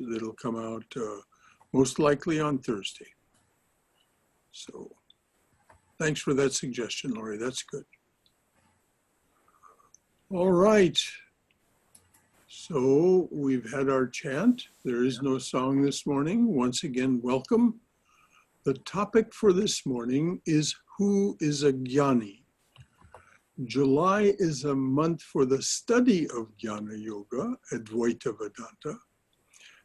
that'll come out most likely on Thursday. So thanks for that suggestion, Lori. That's good. All right. So we've had our chant. There is no song this morning. Once again, welcome. The topic for this morning is who is a Jnani? July is a month for the study of Jnana Yoga, Advaita Vedanta.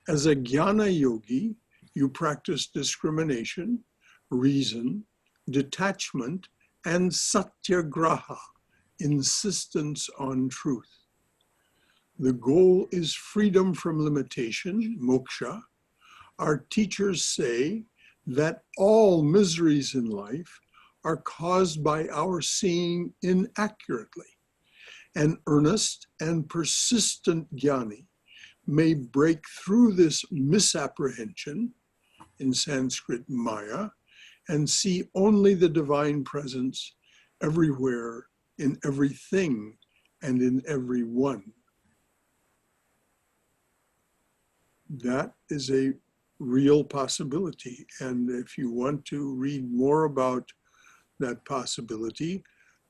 As a Jnana yogi, you practice discrimination, reason, detachment, and satyagraha, insistence on truth. The goal is freedom from limitation, moksha. Our teachers say that all miseries in life are caused by our seeing inaccurately. An earnest and persistent Jnani may break through this misapprehension, in Sanskrit maya, and see only the divine presence everywhere, in everything, and in everyone. That is a real possibility. And if you want to read more about that possibility,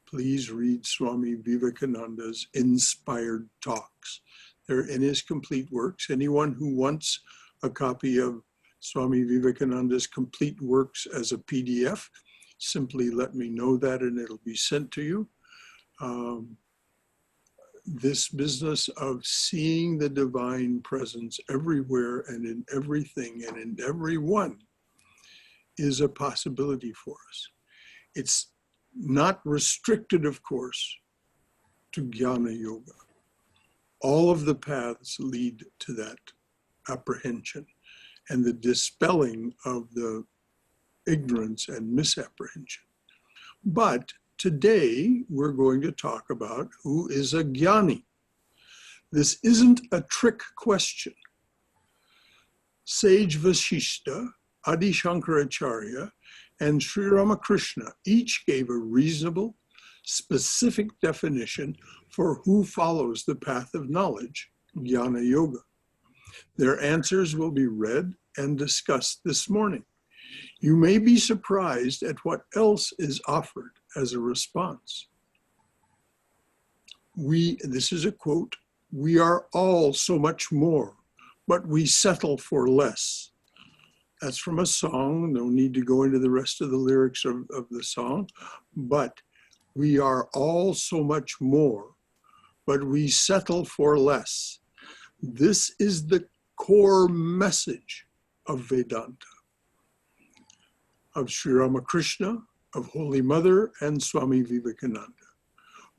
please read Swami Vivekananda's inspired talks. They're in his complete works. Anyone who wants a copy of Swami Vivekananda's complete works as a PDF, simply let me know that and it'll be sent to you. This business of seeing the divine presence everywhere and in everything and in everyone is a possibility for us. It's not restricted, of course, to Jnana Yoga. All of the paths lead to that apprehension and the dispelling of the ignorance and misapprehension. But today, we're going to talk about who is a Jnani. This isn't a trick question. Sage Vasistha, Adi Shankaracharya, and Sri Ramakrishna each gave a reasonable, specific definition for who follows the path of knowledge, Jnana Yoga. Their answers will be read and discussed this morning. You may be surprised at what else is offered as a response. This is a quote, "We are all so much more, but we settle for less." That's from a song. No need to go into the rest of the lyrics of the song, but we are all so much more, but we settle for less. This is the core message of Vedanta, of Sri Ramakrishna, of Holy Mother, and Swami Vivekananda.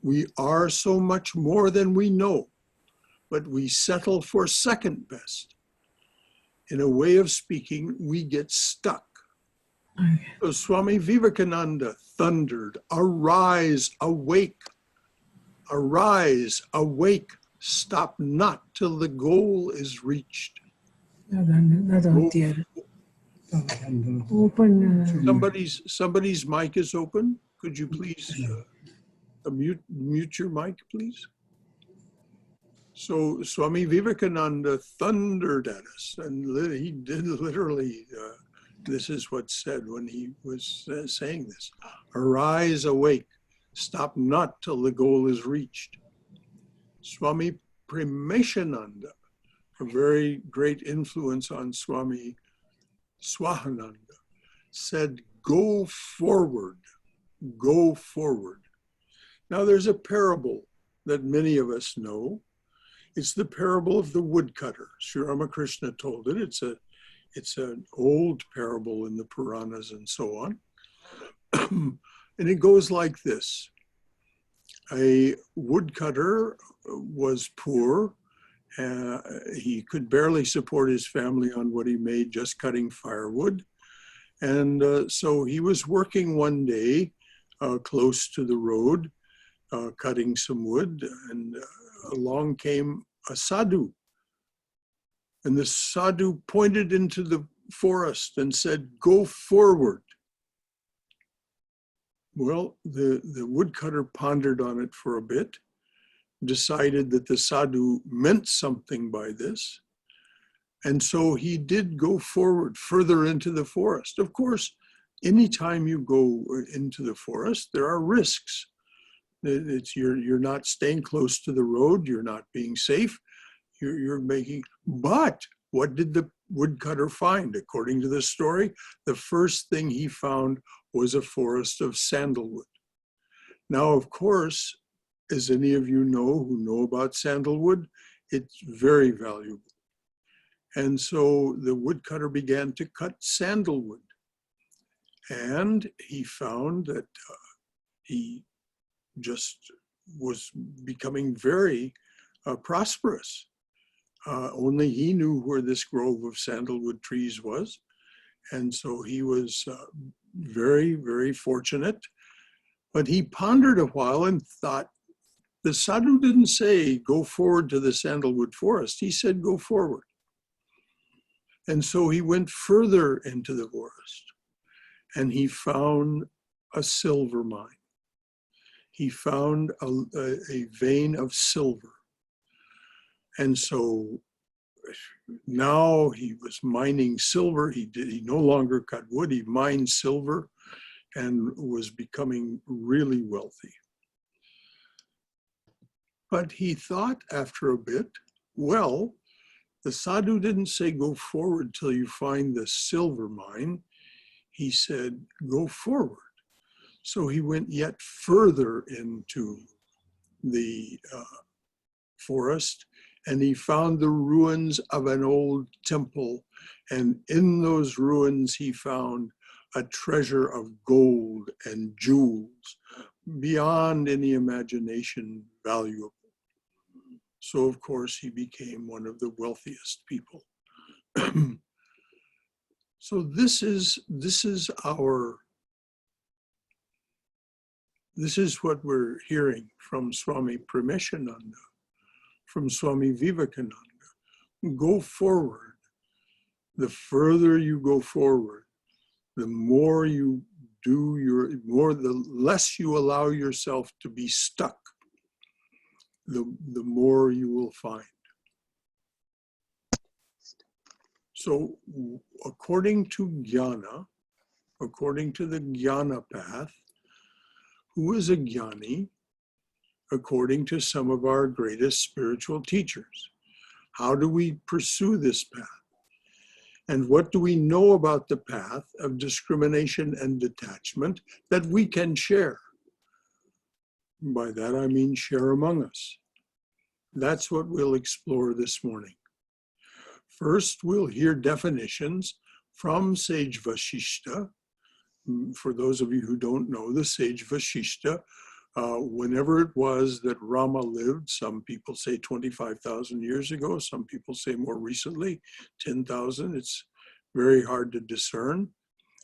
We are so much more than we know, but we settle for second best. In a way of speaking, we get stuck. Okay. So Swami Vivekananda thundered, "Arise, awake, arise, awake, stop not till the goal is reached." Somebody's mic is open. Could you please mute your mic, please? So Swami Vivekananda thundered at us, and he did literally, this is what's said when he was saying this. "Arise, awake, stop not till the goal is reached." Swami Premeshananda, a very great influence on Swami Swahananda, said, "Go forward, go forward." Now there's a parable that many of us know. It's the parable of the woodcutter. Sri Ramakrishna told it. It's an old parable in the Puranas and so on. And it goes like this. A woodcutter was poor. He could barely support his family on what he made just cutting firewood. And so he was working one day close to the road, cutting some wood, and along came a sadhu. And the sadhu pointed into the forest and said, "Go forward." Well, the woodcutter pondered on it for a bit, decided that the sadhu meant something by this, And so he did go forward further into the forest. Of course, anytime you go into the forest, there are risks. You're not staying close to the road, you're not being safe, you're making, but what did the woodcutter find? According to the story, the first thing he found was a forest of sandalwood. Now, of course, as any of you know who know about sandalwood, it's very valuable. And so the woodcutter began to cut sandalwood. And he found that he just was becoming very prosperous. Only he knew where this grove of sandalwood trees was. And so he was very, very fortunate. But he pondered a while and thought, the sadhu didn't say, go forward to the sandalwood forest. He said, go forward. And so he went further into the forest and he found a silver mine. He found a vein of silver. And so now he was mining silver. He no longer cut wood, he mined silver and was becoming really wealthy. But he thought after a bit, well, the sadhu didn't say go forward till you find the silver mine. He said, go forward. So he went yet further into the forest and he found the ruins of an old temple. And in those ruins, he found a treasure of gold and jewels beyond any imagination valuable. So of course, he became one of the wealthiest people. So this is what we're hearing from Swami Premishananda, from Swami Vivekananda. Go forward. The further you go forward, the more you do the less you allow yourself to be stuck, the more you will find. So according to Jnana, according to the Jnana path, who is a Jnani? According to some of our greatest spiritual teachers. How do we pursue this path? And what do we know about the path of discrimination and detachment that we can share? By that I mean share among us. That's what we'll explore this morning. First, we'll hear definitions from Sage Vasistha. For those of you who don't know, the Sage Vasistha, whenever it was that Rama lived, some people say 25,000 years ago, some people say more recently, 10,000. It's very hard to discern.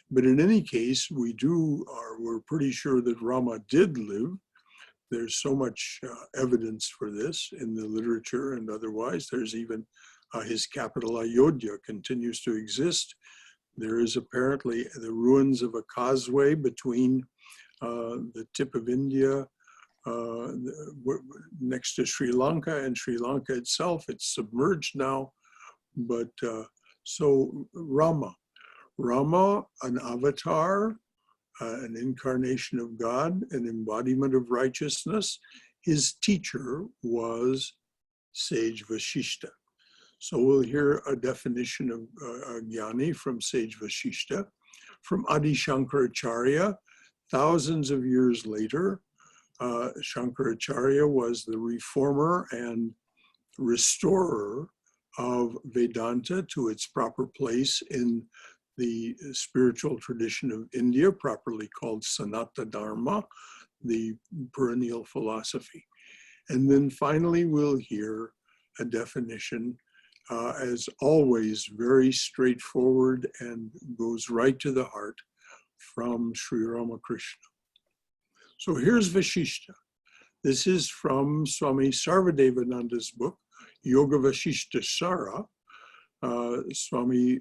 But in any case, we're pretty sure that Rama did live. There's so much evidence for this in the literature and otherwise. There's even his capital, Ayodhya, continues to exist. There is apparently the ruins of a causeway between the tip of India next to Sri Lanka and Sri Lanka itself. It's submerged now. But so Rama, an avatar, an incarnation of God, an embodiment of righteousness. His teacher was Sage Vasistha. So we'll hear a definition of Jnani from Sage Vasistha. From Adi Shankaracharya, thousands of years later, Shankaracharya was the reformer and restorer of Vedanta to its proper place in the spiritual tradition of India, properly called Sanatana Dharma, the perennial philosophy. And then finally, we'll hear a definition, as always, very straightforward and goes right to the heart, from Sri Ramakrishna. So here's Vasistha. This is from Swami Sarvadevananda's book, Yoga Vasistha Sara. Swami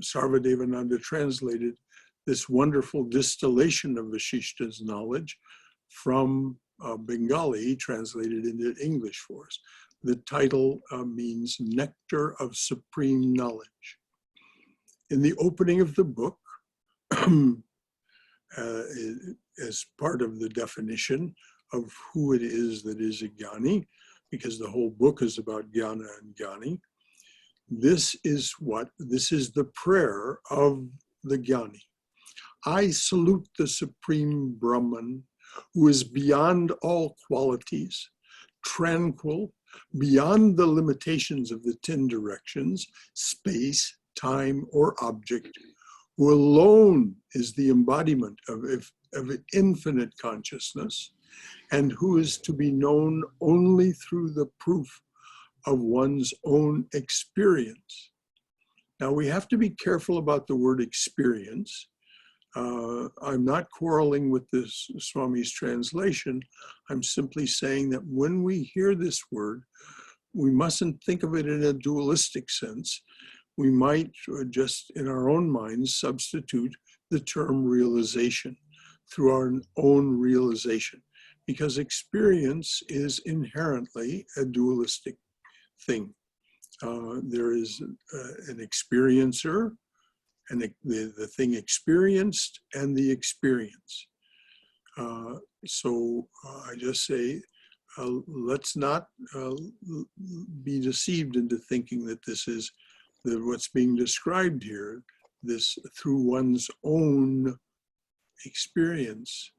Sarvadevananda translated this wonderful distillation of Vasistha's knowledge from Bengali, translated into English for us. The title means Nectar of Supreme Knowledge. In the opening of the book, as part of the definition of who it is that is a Jnani, because the whole book is about Jnana and Jnani, this is the prayer of the Jnani. I salute the Supreme Brahman, who is beyond all qualities, tranquil, beyond the limitations of the 10 directions, space, time, or object, who alone is the embodiment of infinite consciousness, and who is to be known only through the proof of one's own experience. Now, we have to be careful about the word experience. I'm not quarreling with this Swami's translation. I'm simply saying that when we hear this word, we mustn't think of it in a dualistic sense. We might just in our own minds substitute the term realization through our own realization, because experience is inherently a dualistic thing. There is an experiencer, and the thing experienced, and the experience. So I just say, let's not be deceived into thinking that this is what's being described here, this through one's own experience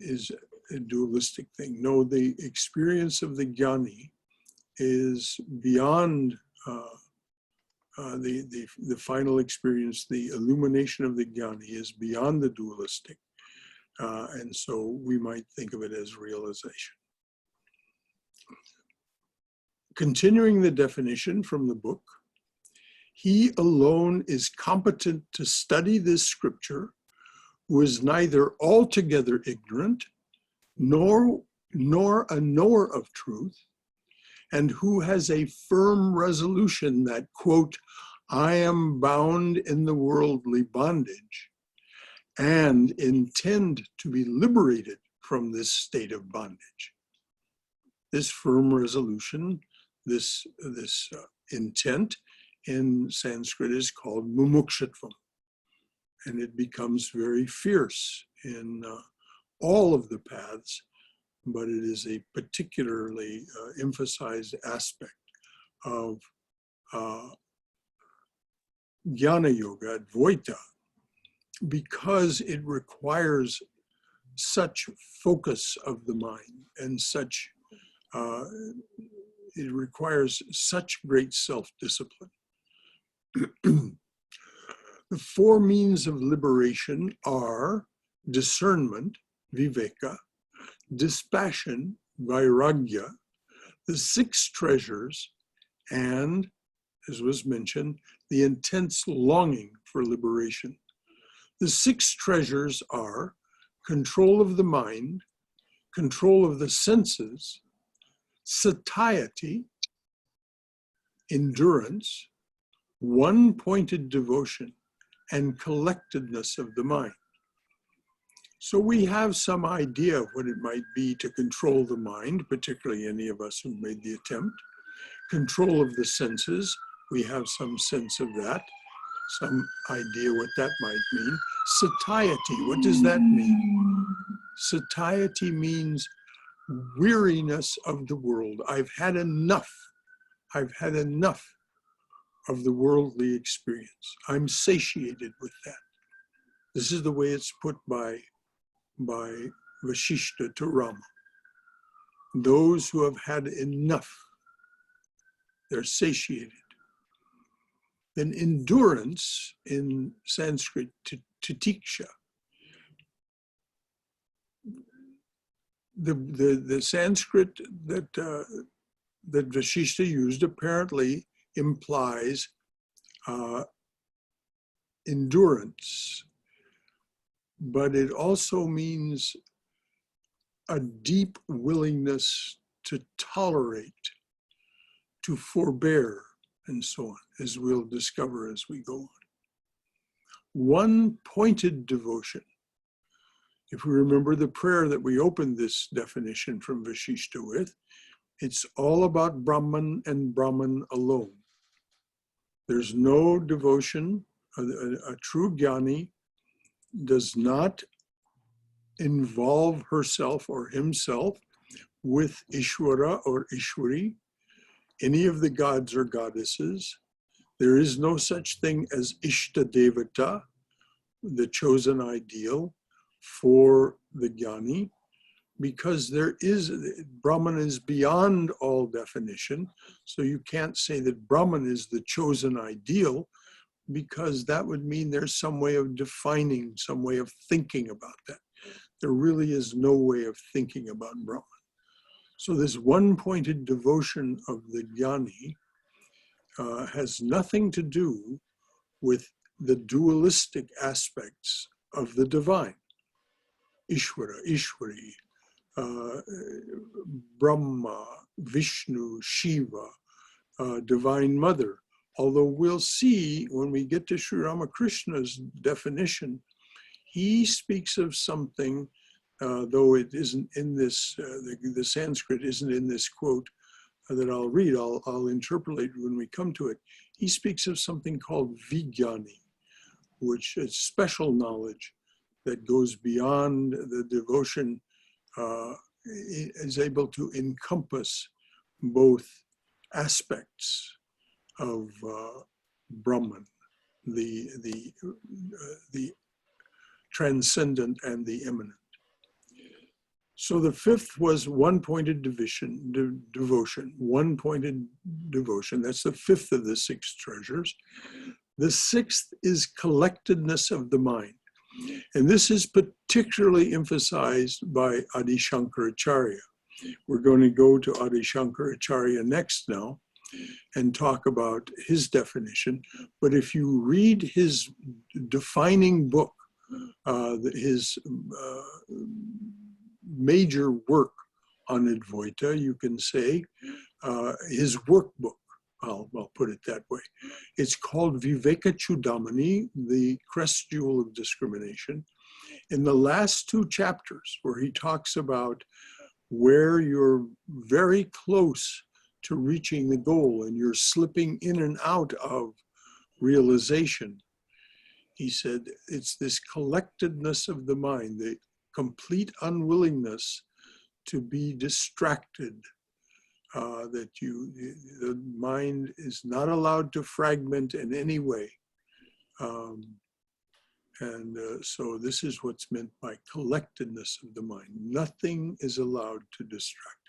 is a dualistic thing. No, the experience of the Jnani is beyond the final experience. The illumination of the Jnani is beyond the dualistic. And so we might think of it as realization. Continuing the definition from the book, he alone is competent to study this scripture, who is neither altogether ignorant, nor a knower of truth, and who has a firm resolution that, quote, I am bound in the worldly bondage, and intend to be liberated from this state of bondage. This firm resolution, this intent in Sanskrit is called mumukshutvam, and it becomes very fierce in all of the paths, but it is a particularly emphasized aspect of Jnana Yoga, Advaita, because it requires such focus of the mind and such, it requires such great self-discipline. The four means of liberation are discernment, viveka, dispassion, vairagya, the 6 treasures, and, as was mentioned, the intense longing for liberation. The 6 treasures are control of the mind, control of the senses, satiety, endurance, one-pointed devotion, and collectedness of the mind. So we have some idea of what it might be to control the mind, particularly any of us who made the attempt. Control of the senses, we have some sense of that, some idea what that might mean. Satiety, what does that mean? Satiety means weariness of the world. I've had enough. I've had enough of the worldly experience. I'm satiated with that. This is the way it's put by Vasistha to Rama. Those who have had enough, they're satiated. Then endurance in Sanskrit, titiksha. The Sanskrit that Vasistha used apparently implies endurance, but it also means a deep willingness to tolerate, to forbear, and so on, as we'll discover as we go on. One-pointed devotion. If we remember the prayer that we opened this definition from Vasistha with, It's all about Brahman and Brahman alone. There's no devotion. A true Jnani does not involve herself or himself with Ishvara or Ishwari, any of the gods or goddesses. There is no such thing as Ishta Devata, the chosen ideal for the Jnani, because Brahman is beyond all definition. So you can't say that Brahman is the chosen ideal, because that would mean there's some way of defining, some way of thinking about that. There really is no way of thinking about Brahman. So this one-pointed devotion of the Jnani has nothing to do with the dualistic aspects of the divine. Ishvara, Ishwari, Brahma, Vishnu, Shiva, Divine Mother. Although we'll see when we get to Sri Ramakrishna's definition, he speaks of something, though it isn't in this, the Sanskrit isn't in this quote that I'll read, I'll interpolate when we come to it. He speaks of something called Vijnani, which is special knowledge that goes beyond the devotion, is able to encompass both aspects of Brahman, the transcendent and the immanent. So the fifth was one-pointed devotion, one-pointed devotion. That's the fifth of the six treasures. The sixth is collectedness of the mind. And this is particularly emphasized by Adi Shankaracharya. We're going to go to Adi Shankaracharya next now and talk about his definition. But if you read his defining book, his major work on Advaita, you can say, his workbook, I'll put it that way. It's called Vivekachudamani, the crest jewel of discrimination. In the last two chapters, where he talks about where you're very close to reaching the goal and you're slipping in and out of realization, he said, it's this collectedness of the mind, the complete unwillingness to be distracted, that the mind is not allowed to fragment in any way. So this is what's meant by collectedness of the mind. Nothing is allowed to distract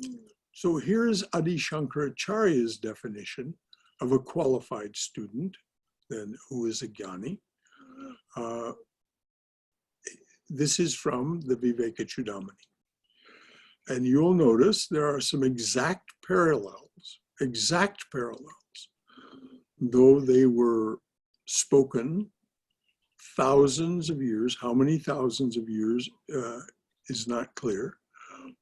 it. So here's Adi Shankaracharya's definition of a qualified student, then who is a Jnani. This is from the Vivekachudamani. And you'll notice there are some exact parallels, though they were spoken thousands of years. How many thousands of years is not clear.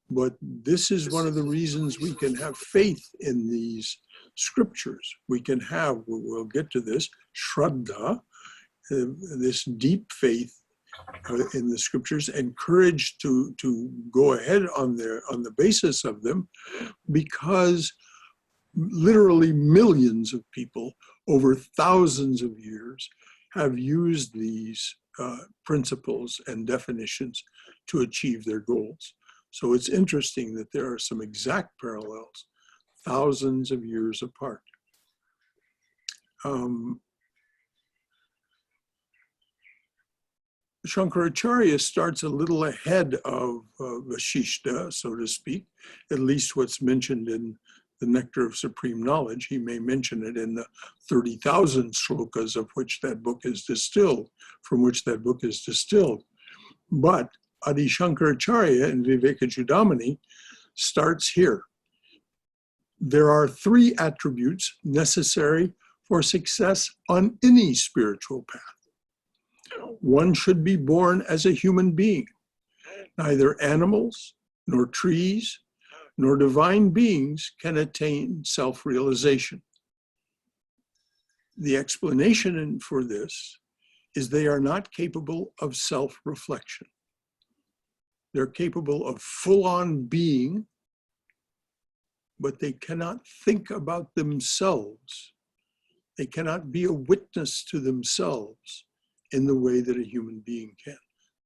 But this is one of the reasons we can have faith in these scriptures. We can have, we'll get to this, Shraddha, this deep faith in the scriptures, and courage to go ahead on the basis of them, because literally millions of people over thousands of years have used these principles and definitions to achieve their goals. So it's interesting that there are some exact parallels thousands of years apart. Shankaracharya starts a little ahead of Vasistha, so to speak, at least what's mentioned in the Nectar of Supreme Knowledge. He may mention it in the 30,000 shlokas of which that book is distilled, from which that book is distilled. But Adi Shankaracharya in Vivekachudamani starts here. There are three attributes necessary for success on any spiritual path. One should be born as a human being. Neither animals, nor trees, nor divine beings can attain self-realization. The explanation for this is they are not capable of self-reflection. They're capable of full-on being, but they cannot think about themselves. They cannot be a witness to themselves in the way that a human being can.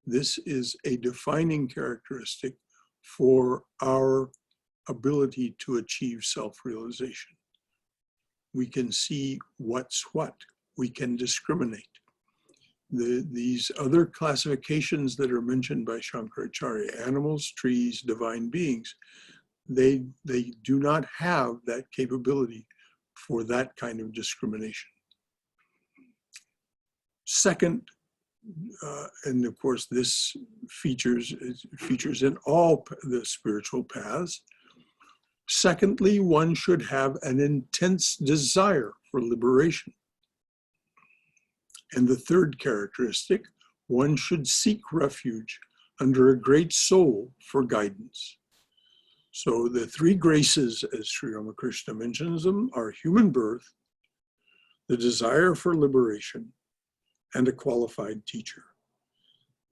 This is a defining characteristic for our ability to achieve self-realization. We can see what's what. We can discriminate. These other classifications that are mentioned by Shankaracharya, animals, trees, divine beings, they do not have that capability for that kind of discrimination. Second, and of course this features in all the spiritual paths. Secondly, one should have an intense desire for liberation. And the third characteristic, one should seek refuge under a great soul for guidance. So the three graces, as Sri Ramakrishna mentions them, are human birth, the desire for liberation, and a qualified teacher.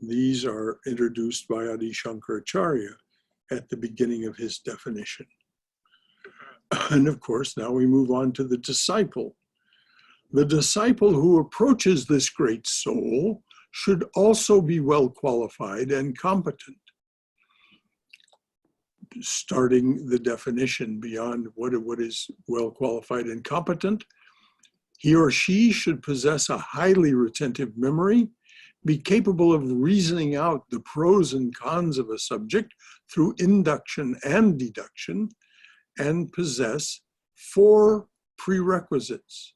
These are introduced by Adi Shankaracharya at the beginning of his definition. And of course, now we move on to the disciple. The disciple who approaches this great soul should also be well qualified and competent. Starting the definition beyond what is well qualified and competent, he or she should possess a highly retentive memory, be capable of reasoning out the pros and cons of a subject through induction and deduction, and possess 4 prerequisites.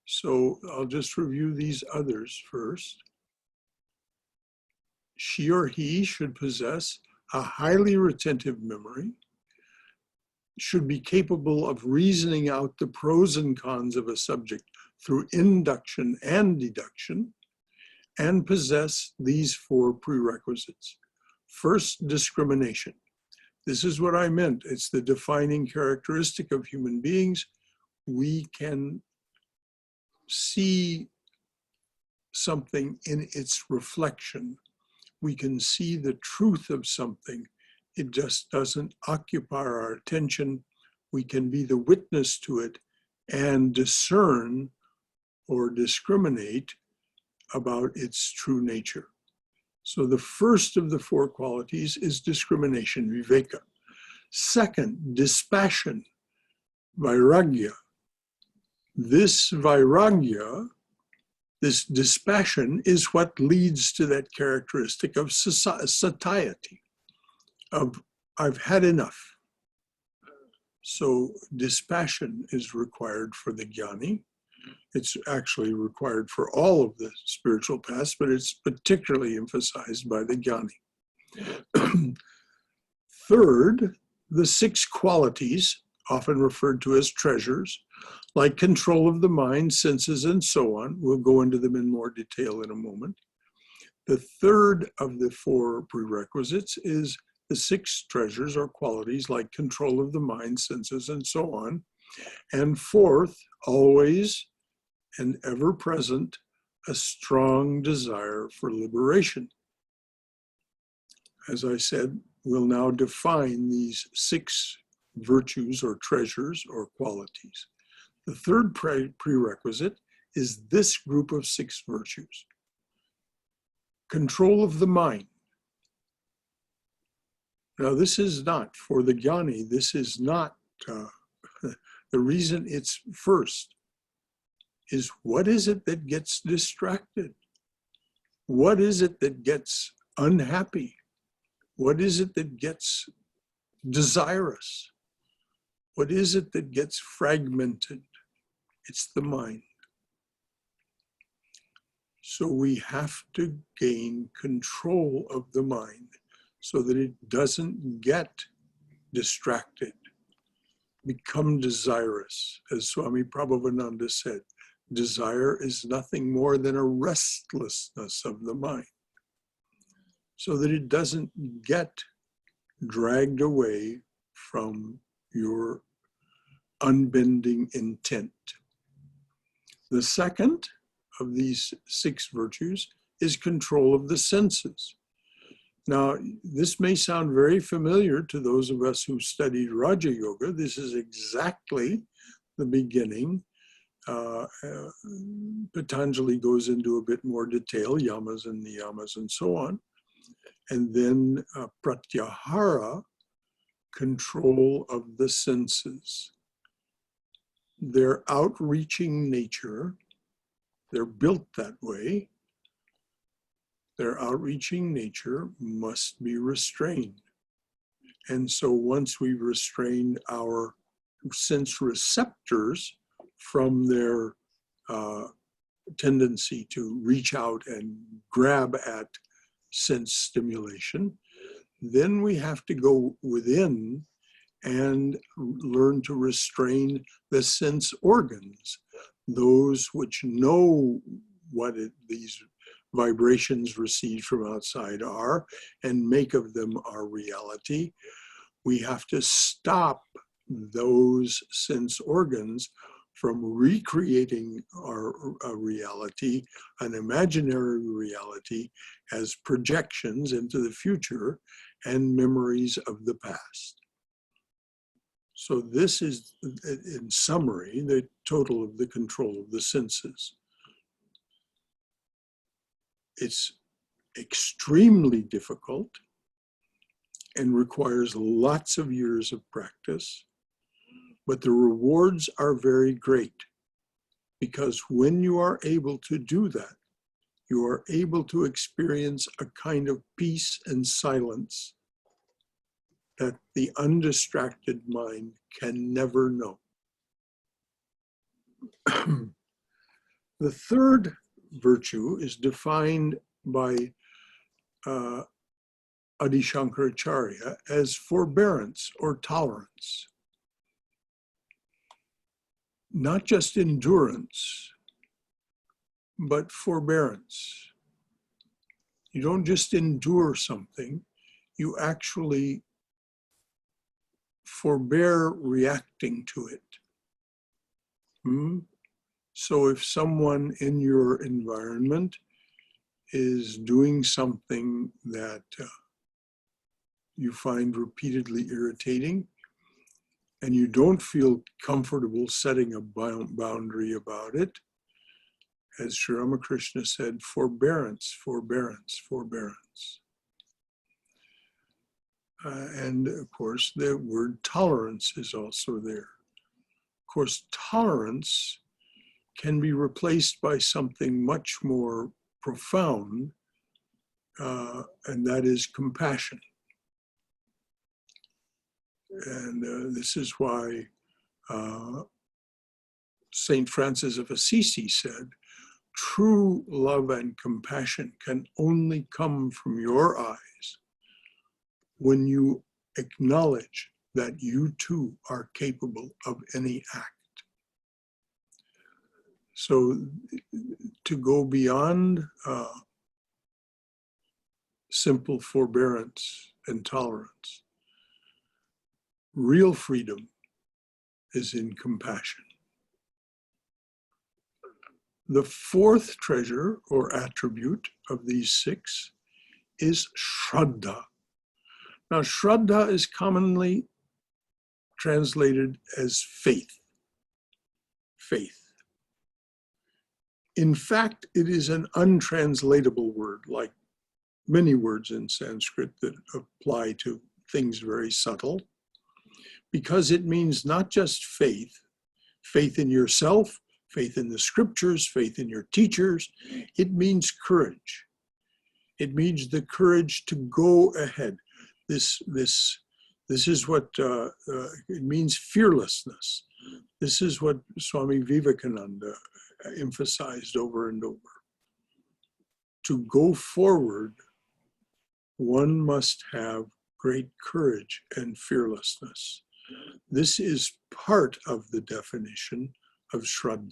So I'll just review these others first. She or he should possess a highly retentive memory, should be capable of reasoning out the pros and cons of a subject through induction and deduction, and possess these 4 prerequisites. First, discrimination. This is what I meant. It's the defining characteristic of human beings. We can see something in its reflection. We can see the truth of something. It just doesn't occupy our attention. We can be the witness to it and discern or discriminate about its true nature. So the first of the 4 qualities is discrimination, viveka. Second, dispassion, vairagya. This vairagya, this dispassion, is what leads to that characteristic of satiety, of I've had enough. So dispassion is required for the jnani. It's actually required for all of the spiritual paths, but it's particularly emphasized by the jnani. Third, the 6 qualities, often referred to as treasures, like control of the mind, senses, and so on. We'll go into them in more detail in a moment. The third of the 4 prerequisites is the 6 treasures or qualities like control of the mind, senses, and so on. And fourth, always and ever present, a strong desire for liberation. As I said, we'll now define these 6 virtues or treasures or qualities. The third prerequisite is this group of 6 virtues. Control of the mind. Now, this is not, for the jnani, this is not, the reason it's first is what is it that gets distracted? What is it that gets unhappy? What is it that gets desirous? What is it that gets fragmented? It's the mind. So we have to gain control of the mind so that it doesn't get distracted, become desirous. As Swami Prabhupada said, desire is nothing more than a restlessness of the mind, so that it doesn't get dragged away from your unbending intent. The second of these 6 virtues is control of the senses. Now, this may sound very familiar to those of us who studied Raja Yoga. This is exactly the beginning. Patanjali goes into a bit more detail, yamas and niyamas and so on. And then pratyahara, control of the senses. Their outreaching nature, they're built that way. Their outreaching nature must be restrained. And so once we've restrained our sense receptors from their tendency to reach out and grab at sense stimulation, then we have to go within and learn to restrain the sense organs, those which know what these vibrations received from outside are, and make of them our reality. We have to stop those sense organs from recreating our reality, an imaginary reality, as projections into the future and memories of the past. So this is, in summary, the total of the control of the senses. It's extremely difficult and requires lots of years of practice, but the rewards are very great, because when you are able to do that, you are able to experience a kind of peace and silence that the undistracted mind can never know. The third virtue is defined by Adi Shankaracharya as forbearance or tolerance. Not just endurance, but forbearance. You don't just endure something, you actually forbear reacting to it. So if someone in your environment is doing something that you find repeatedly irritating, and you don't feel comfortable setting a boundary about it, as Sri Ramakrishna said, forbearance, forbearance, forbearance. And of course, the word tolerance is also there. Of course, tolerance can be replaced by something much more profound, and that is compassion. And this is why Saint Francis of Assisi said, true love and compassion can only come from your eyes when you acknowledge that you too are capable of any act. So to go beyond simple forbearance and tolerance, real freedom is in compassion. The fourth treasure or attribute of these six is Shraddha. Now, Shraddha is commonly translated as faith. Faith. In fact, it is an untranslatable word, like many words in Sanskrit that apply to things very subtle, because it means not just faith, faith in yourself, faith in the scriptures, faith in your teachers. It means courage. It means the courage to go ahead. This is what it means, fearlessness. This is what Swami Vivekananda emphasized over and over. To go forward, one must have great courage and fearlessness. This is part of the definition of Shraddha.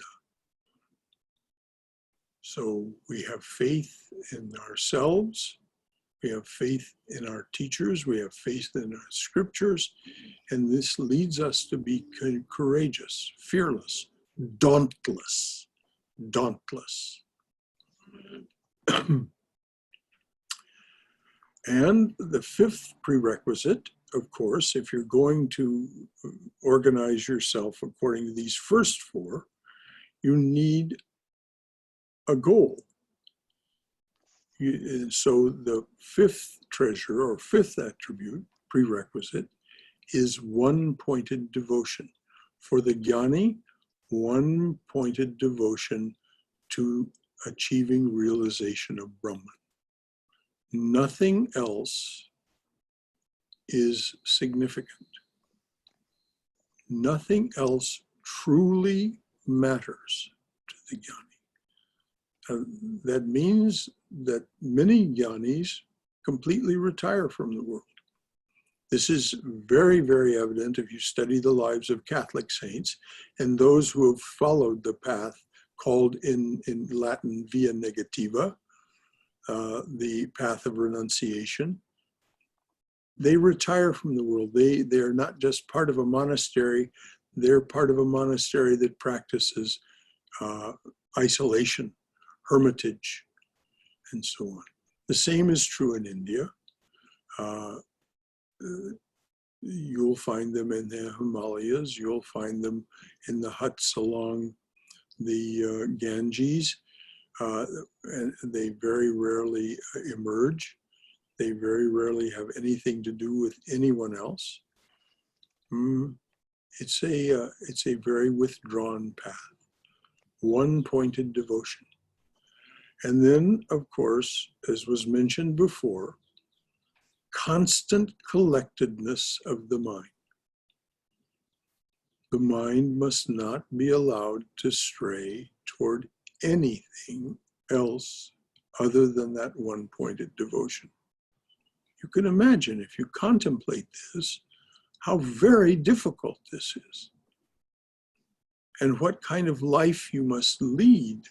So we have faith in ourselves, we have faith in our teachers, we have faith in our scriptures, and this leads us to be courageous, fearless, dauntless, dauntless. And the fifth prerequisite, of course, if you're going to organize yourself according to these first four, you need a goal. So the fifth treasure or fifth attribute, prerequisite, is one-pointed devotion. For the Jnani, one-pointed devotion to achieving realization of Brahman. Nothing else is significant. Nothing else truly matters to the Jnani. That means that many Jnanis completely retire from the world. This is very, very evident if you study the lives of Catholic saints and those who have followed the path called in Latin via negativa, the path of renunciation. They retire from the world. They're not just part of a monastery, they're part of a monastery that practices isolation, hermitage, and so on. The same is true in India. You'll find them in the Himalayas, you'll find them in the huts along the Ganges, and they very rarely emerge. They very rarely have anything to do with anyone else. It's a very withdrawn path, one-pointed devotion. And then, of course, as was mentioned before, constant collectedness of the mind. The mind must not be allowed to stray toward anything else other than that one-pointed devotion. You can imagine, if you contemplate this, how very difficult this is, and what kind of life you must lead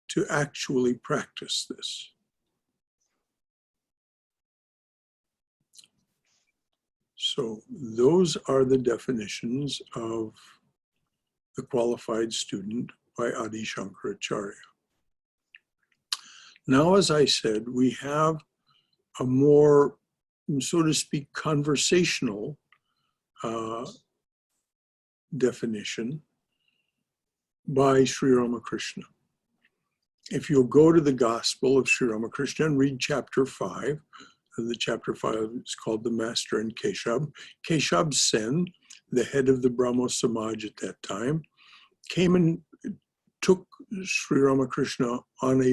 to actually practice this. So those are the definitions of the qualified student by Adi Shankaracharya. Now, as I said, we have a more, so to speak, conversational definition by Sri Ramakrishna. If you'll go to the Gospel of Sri Ramakrishna and read chapter 5, the chapter 5 is called The Master and Keshab. Keshab Sen, the head of the Brahmo Samaj at that time, came and took Sri Ramakrishna on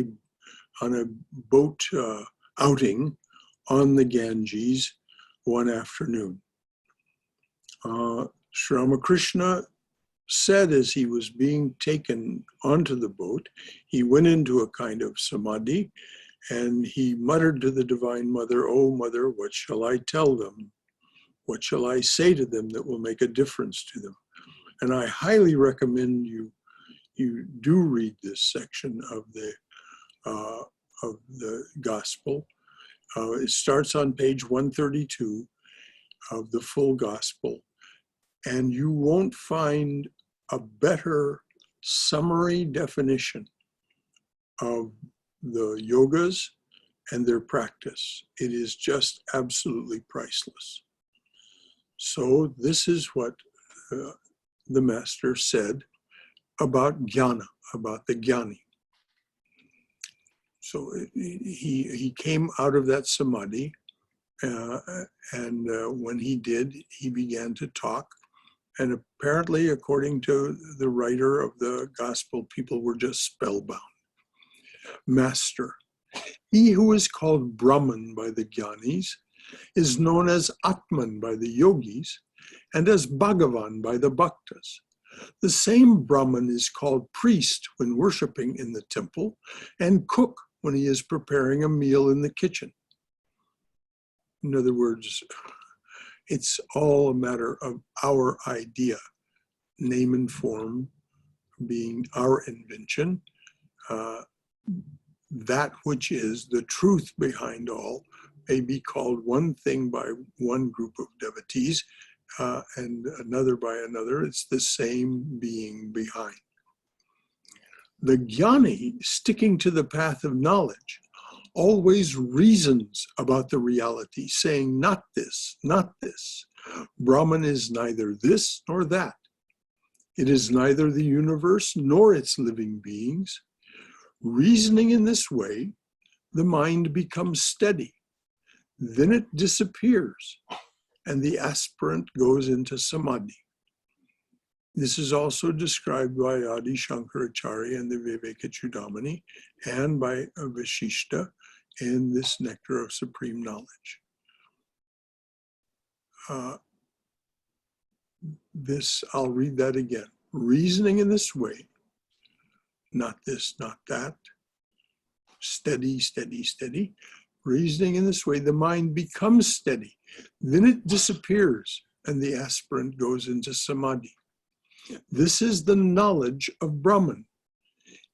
a boat outing on the Ganges one afternoon. Sri Ramakrishna said as he was being taken onto the boat, he went into a kind of samadhi and he muttered to the Divine Mother, "Oh, Mother, what shall I tell them? What shall I say to them that will make a difference to them?" And I highly recommend you do read this section of the Gospel. It starts on page 132 of the full Gospel, and you won't find a better summary definition of the yogas and their practice. It is just absolutely priceless. So this is what the Master said about jnana, about the Jnani. So he came out of that samadhi, and when he did, he began to talk. And apparently, according to the writer of the Gospel, people were just spellbound. Master, he who is called Brahman by the Jnanis is known as Atman by the yogis and as Bhagavan by the bhaktas. The same Brahman is called priest when worshiping in the temple and cook when he is preparing a meal in the kitchen. In other words, it's all a matter of our idea, name and form being our invention. That which is the truth behind all may be called one thing by one group of devotees and another by another. It's the same being behind. The Jnani, sticking to the path of knowledge, always reasons about the reality, saying, not this, not this. Brahman is neither this nor that. It is neither the universe nor its living beings. Reasoning in this way, the mind becomes steady. Then it disappears, and the aspirant goes into samadhi. This is also described by Adi Shankaracharya in the Vivekachudamani and by Vasistha in this Nectar of Supreme Knowledge. I'll read that again. Reasoning in this way, not this, not that, steady, steady, steady. Reasoning in this way, the mind becomes steady. Then it disappears, and the aspirant goes into samadhi. This is the knowledge of Brahman.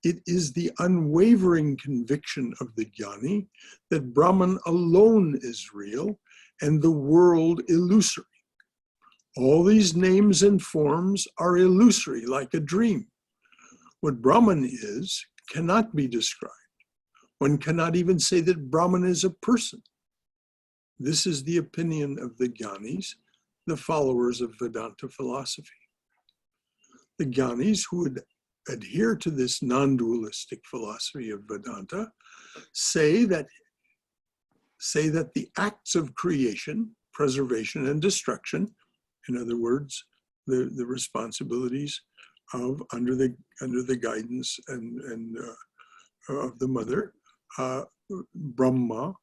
It is the unwavering conviction of the Jnani that Brahman alone is real and the world illusory. All these names and forms are illusory, like a dream. What Brahman is cannot be described. One cannot even say that Brahman is a person. This is the opinion of the Jnanis, the followers of Vedanta philosophy. The Jnanis who would adhere to this non-dualistic philosophy of Vedanta say that the acts of creation, preservation, and destruction, in other words, the responsibilities of under the guidance and of the mother, Brahma,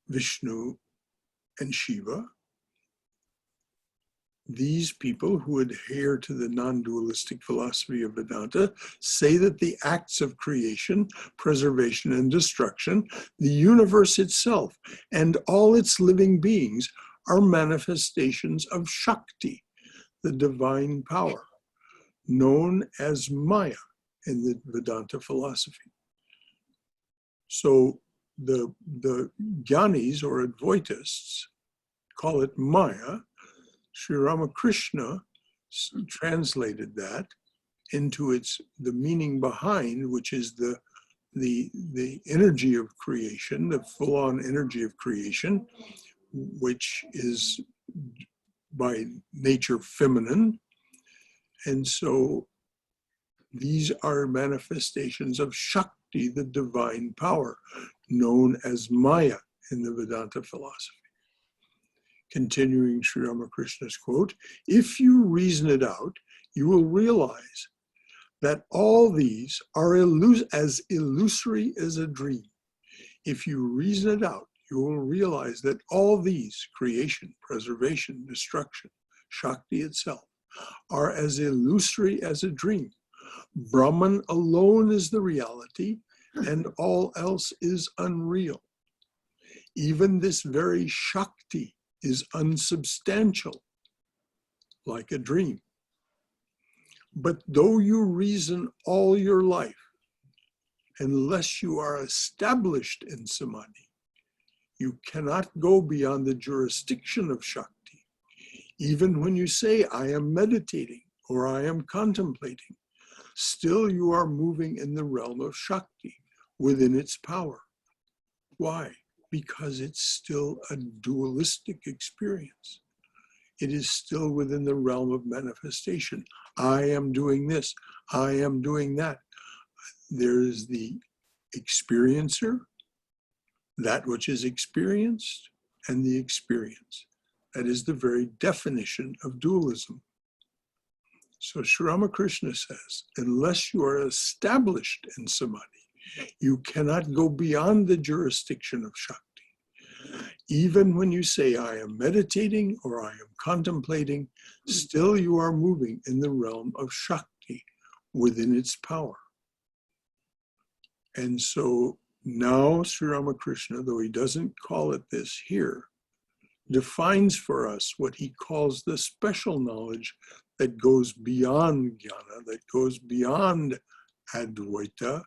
Vishnu, and Shiva. These people who adhere to the non-dualistic philosophy of Vedanta say that the acts of creation, preservation, and destruction, the universe itself, and all its living beings are manifestations of Shakti, the divine power, known as Maya in the Vedanta philosophy. So the Jnanis or Advaitists call it Maya. Sri Ramakrishna translated that into the meaning behind, which is the energy of creation, the full-on energy of creation, which is by nature feminine. And so these are manifestations of Shakti, the divine power, known as Maya in the Vedanta philosophy. Continuing Sri Ramakrishna's quote, if you reason it out, you will realize that all these are as illusory as a dream. If you reason it out, you will realize that all these, creation, preservation, destruction, Shakti itself, are as illusory as a dream. Brahman alone is the reality, and all else is unreal. Even this very Shakti is unsubstantial, like a dream. But though you reason all your life, unless you are established in samadhi, you cannot go beyond the jurisdiction of Shakti. Even when you say, I am meditating or I am contemplating, still you are moving in the realm of Shakti, within its power. Why? Because it's still a dualistic experience. It is still within the realm of manifestation. I am doing this, I am doing that. There is the experiencer, that which is experienced, and the experience. That is the very definition of dualism. So Sri Ramakrishna says, unless you are established in samadhi, you cannot go beyond the jurisdiction of Shakti. Even when you say, I am meditating or I am contemplating, still you are moving in the realm of Shakti within its power. And so now Sri Ramakrishna, though he doesn't call it this here, defines for us what he calls the special knowledge that goes beyond jnana, that goes beyond Advaita.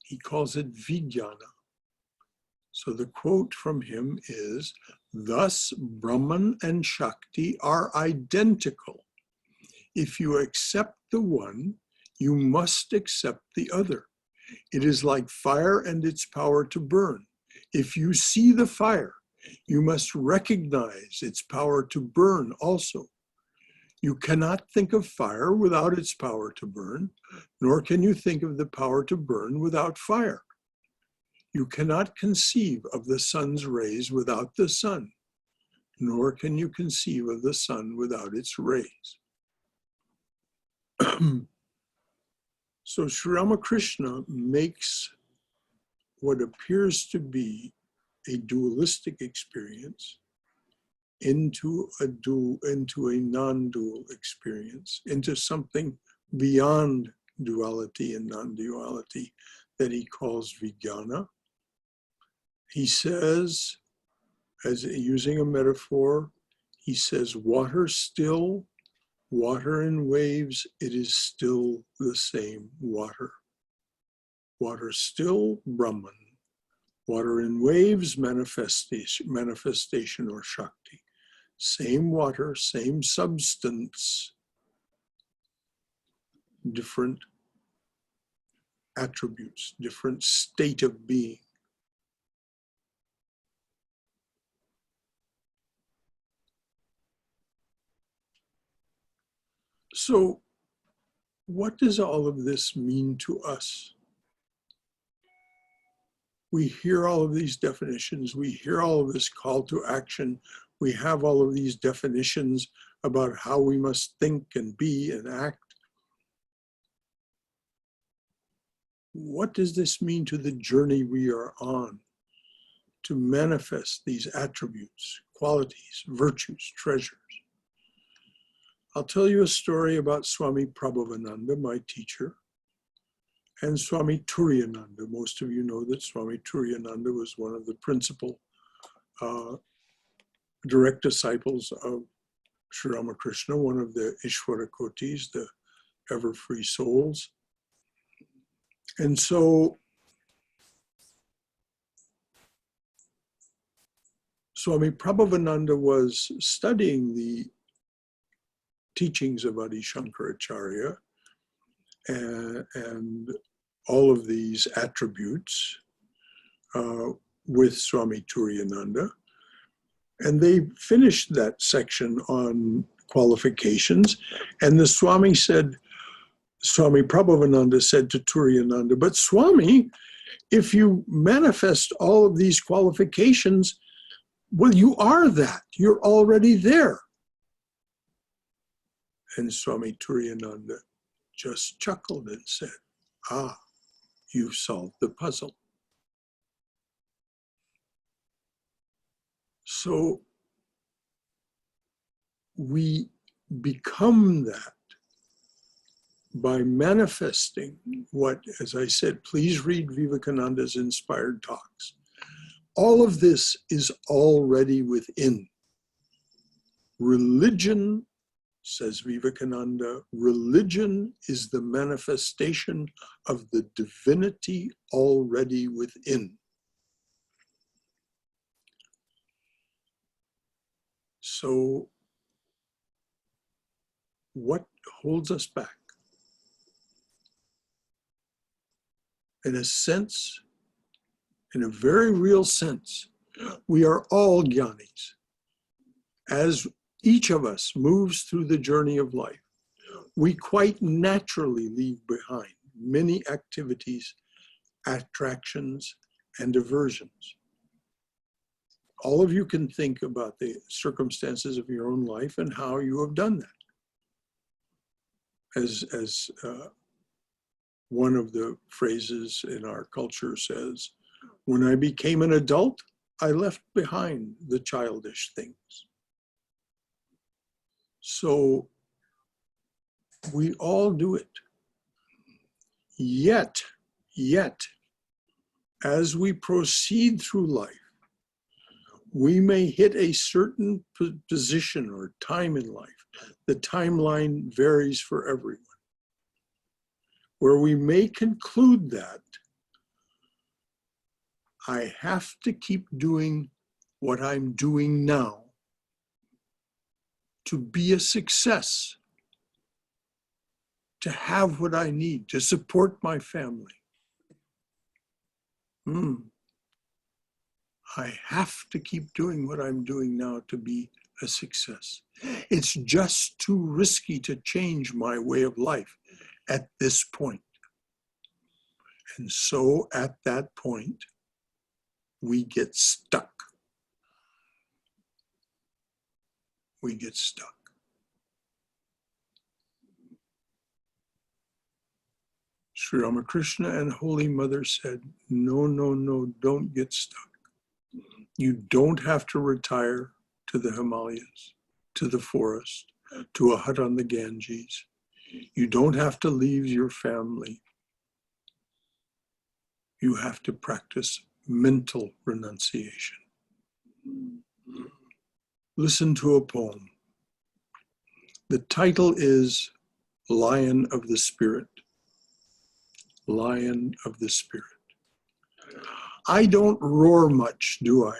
He calls it vijnana. So the quote from him is, thus Brahman and Shakti are identical. If you accept the one, you must accept the other. It is like fire and its power to burn. If you see the fire, you must recognize its power to burn also. You cannot think of fire without its power to burn, nor can you think of the power to burn without fire. You cannot conceive of the sun's rays without the sun, nor can you conceive of the sun without its rays. So Sri Ramakrishna makes what appears to be a dualistic experience into a non-dual experience, into something beyond duality and non-duality that he calls vijnana. He says, as using a metaphor, he says, water still, water in waves, it is still the same water. Water still, Brahman. Water in waves, manifestation or Shakti. Same water, same substance, different attributes, different state of being. So, what does all of this mean to us? We hear all of these definitions, we hear all of this call to action, we have all of these definitions about how we must think and be and act. What does this mean to the journey we are on to manifest these attributes, qualities, virtues, treasures? I'll tell you a story about Swami Prabhavananda, my teacher, and Swami Turiyananda. Most of you know that Swami Turiyananda was one of the principal direct disciples of Sri Ramakrishna, one of the Ishwarakotis, the ever-free souls. And so Swami Prabhavananda was studying the teachings of Adi Shankaracharya and all of these attributes with Swami Turiyananda. And they finished that section on qualifications. And the Swami Prabhavananda said to Turiyananda, but Swami, if you manifest all of these qualifications, well, you are that. You're already there. And Swami Turiyananda just chuckled and said, you've solved the puzzle. So we become that by manifesting what, as I said, please read Vivekananda's inspired talks. All of this is already within. Religion, says Vivekananda, religion is the manifestation of the divinity already within. So, what holds us back? In a sense, in a very real sense, we are all jnanis. As each of us moves through the journey of life, we quite naturally leave behind many activities, attractions, and aversions. All of you can think about the circumstances of your own life and how you have done that. As one of the phrases in our culture says, when I became an adult, I left behind the childish things. So we all do it. Yet, as we proceed through life, we may hit a certain position or time in life. The timeline varies for everyone, where we may conclude that I have to keep doing what I'm doing now to be a success, to have what I need, to support my family. I have to keep doing what I'm doing now to be a success. It's just too risky to change my way of life at this point. And so at that point, we get stuck. We get stuck. Sri Ramakrishna and Holy Mother said, no, no, no, don't get stuck. You don't have to retire to the Himalayas, to the forest, to a hut on the Ganges. You don't have to leave your family. You have to practice mental renunciation. Listen to a poem. The title is Lion of the Spirit. Lion of the Spirit. I don't roar much, do I?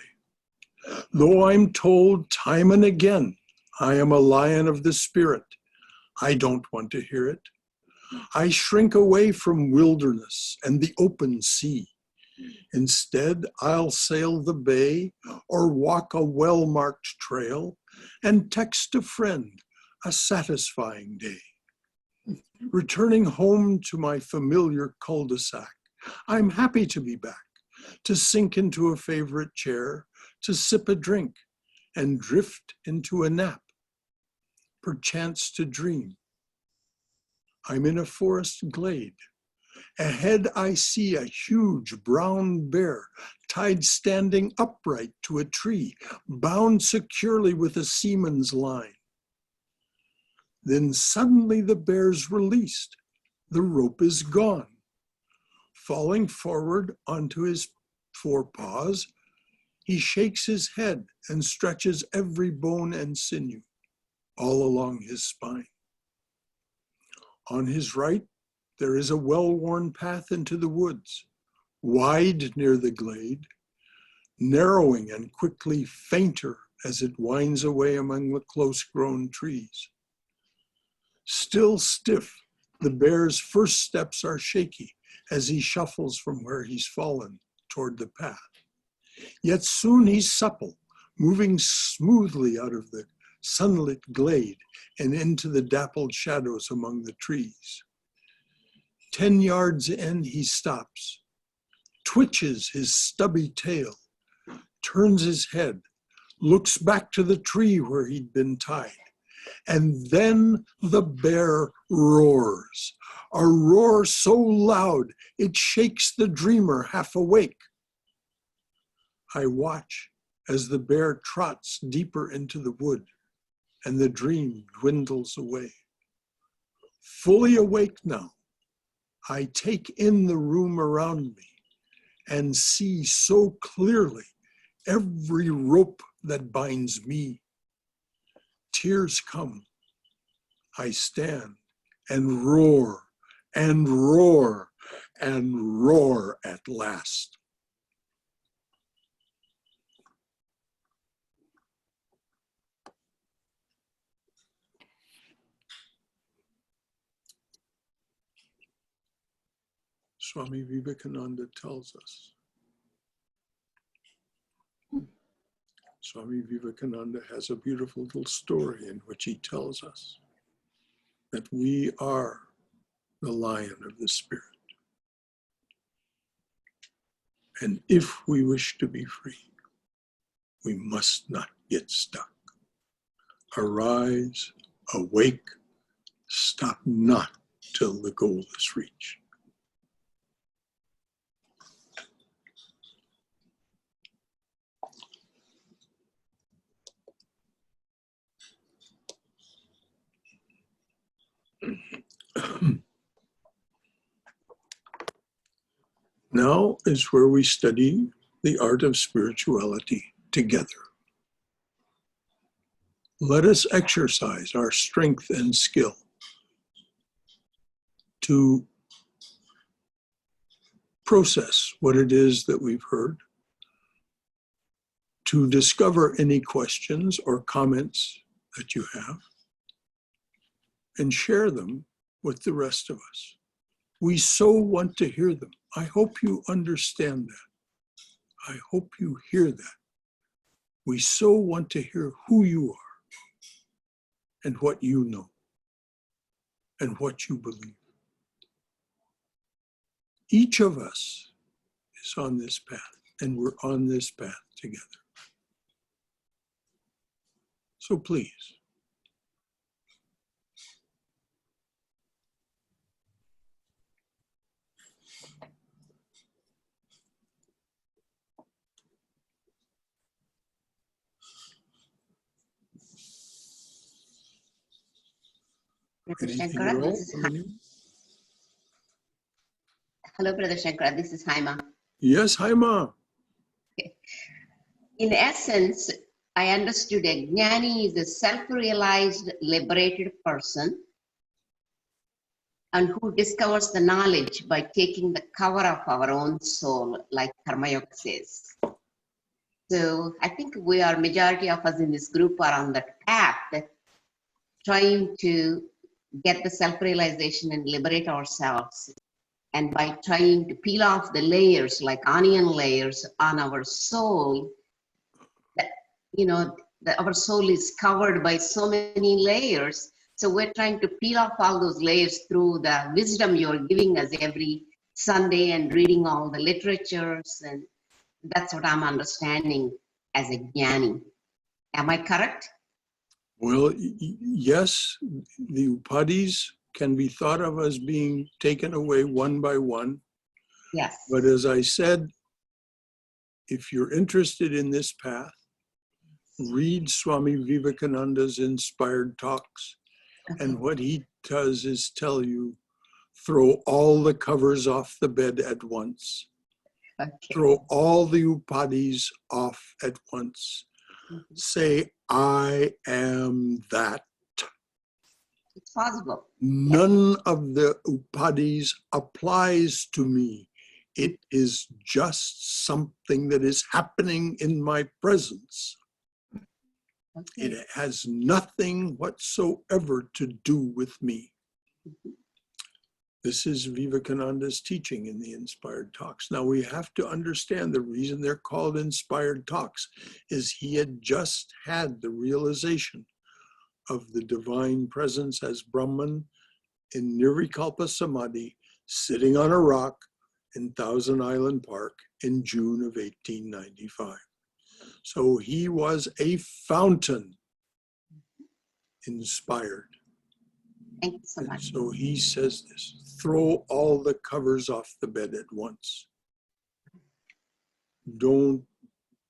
Though I'm told time and again, I am a lion of the spirit. I don't want to hear it. I shrink away from wilderness and the open sea. Instead, I'll sail the bay or walk a well-marked trail and text a friend a satisfying day. Returning home to my familiar cul-de-sac, I'm happy to be back, to sink into a favorite chair, to sip a drink and drift into a nap, perchance to dream. I'm in a forest glade. Ahead I see a huge brown bear tied standing upright to a tree, bound securely with a seaman's line. Then suddenly the bear's released. The rope is gone. Falling forward onto his forepaws, he shakes his head and stretches every bone and sinew all along his spine. On his right, there is a well-worn path into the woods, wide near the glade, narrowing and quickly fainter as it winds away among the close-grown trees. Still stiff, the bear's first steps are shaky as he shuffles from where he's fallen toward the path. Yet soon he's supple, moving smoothly out of the sunlit glade and into the dappled shadows among the trees. 10 yards in, he stops, twitches his stubby tail, turns his head, looks back to the tree where he'd been tied, and then the bear roars, a roar so loud it shakes the dreamer half awake. I watch as the bear trots deeper into the wood and the dream dwindles away. Fully awake now, I take in the room around me and see so clearly every rope that binds me. Tears come. I stand and roar and roar and roar at last. Swami Vivekananda tells us. Swami Vivekananda has a beautiful little story in which he tells us that we are the lion of the spirit. And if we wish to be free, we must not get stuck. Arise, awake, stop not till the goal is reached. Now is where we study the art of spirituality together. Let us exercise our strength and skill to process what it is that we've heard, to discover any questions or comments that you have, and share them with the rest of us. We so want to hear them. I hope you understand that. I hope you hear that. We so want to hear who you are and what you know and what you believe. Each of us is on this path, and we're on this path together. So please, Brother anything Shankara, at all this is from anyone? Hello, Brother Shankara. This is Haima. Yes, hi, Ma. In essence, I understood a Jnani is a self-realized, liberated person and who discovers the knowledge by taking the cover of our own soul, like Karma Yoga says. So I think we are, majority of us in this group are on that path, trying to get the self-realization and liberate ourselves. And by trying to peel off the layers, like onion layers on our soul, that, our soul is covered by so many layers. So we're trying to peel off all those layers through the wisdom you're giving us every Sunday and reading all the literatures. And that's what I'm understanding as a Jnani. Am I correct? Well, yes, the upadhis can be thought of as being taken away one by one. Yes. But as I said, if you're interested in this path, read Swami Vivekananda's inspired talks. Okay. And what he does is tell you, throw all the covers off the bed at once. Okay. Throw all the upadhis off at once. Mm-hmm. Say, I am that. It's possible. None of the upadhis applies to me. It is just something that is happening in my presence. Okay. It has nothing whatsoever to do with me. Mm-hmm. This is Vivekananda's teaching in the Inspired Talks. Now we have to understand the reason they're called Inspired Talks is he had just had the realization of the divine presence as Brahman in Nirvikalpa Samadhi, sitting on a rock in Thousand Island Park in June of 1895. So he was a fountain inspired. Thank you so much. So he says this, throw all the covers off the bed at once. Don't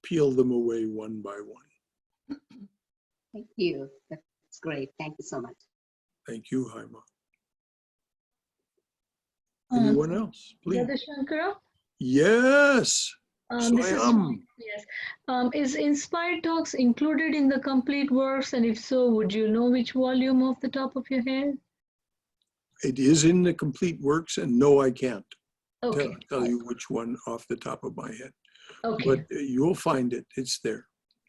peel them away one by one. Thank you. That's great. Thank you so much. Thank you, Haima. Anyone else, please? Brother Shankara? Yes. This is Swayam. yes. Is Inspired Talks included in the complete works? And if so, would you know which volume off the top of your head? It is in the complete works, and no, I can't Okay. tell you which one off the top of my head. Okay. But you'll find it. It's there.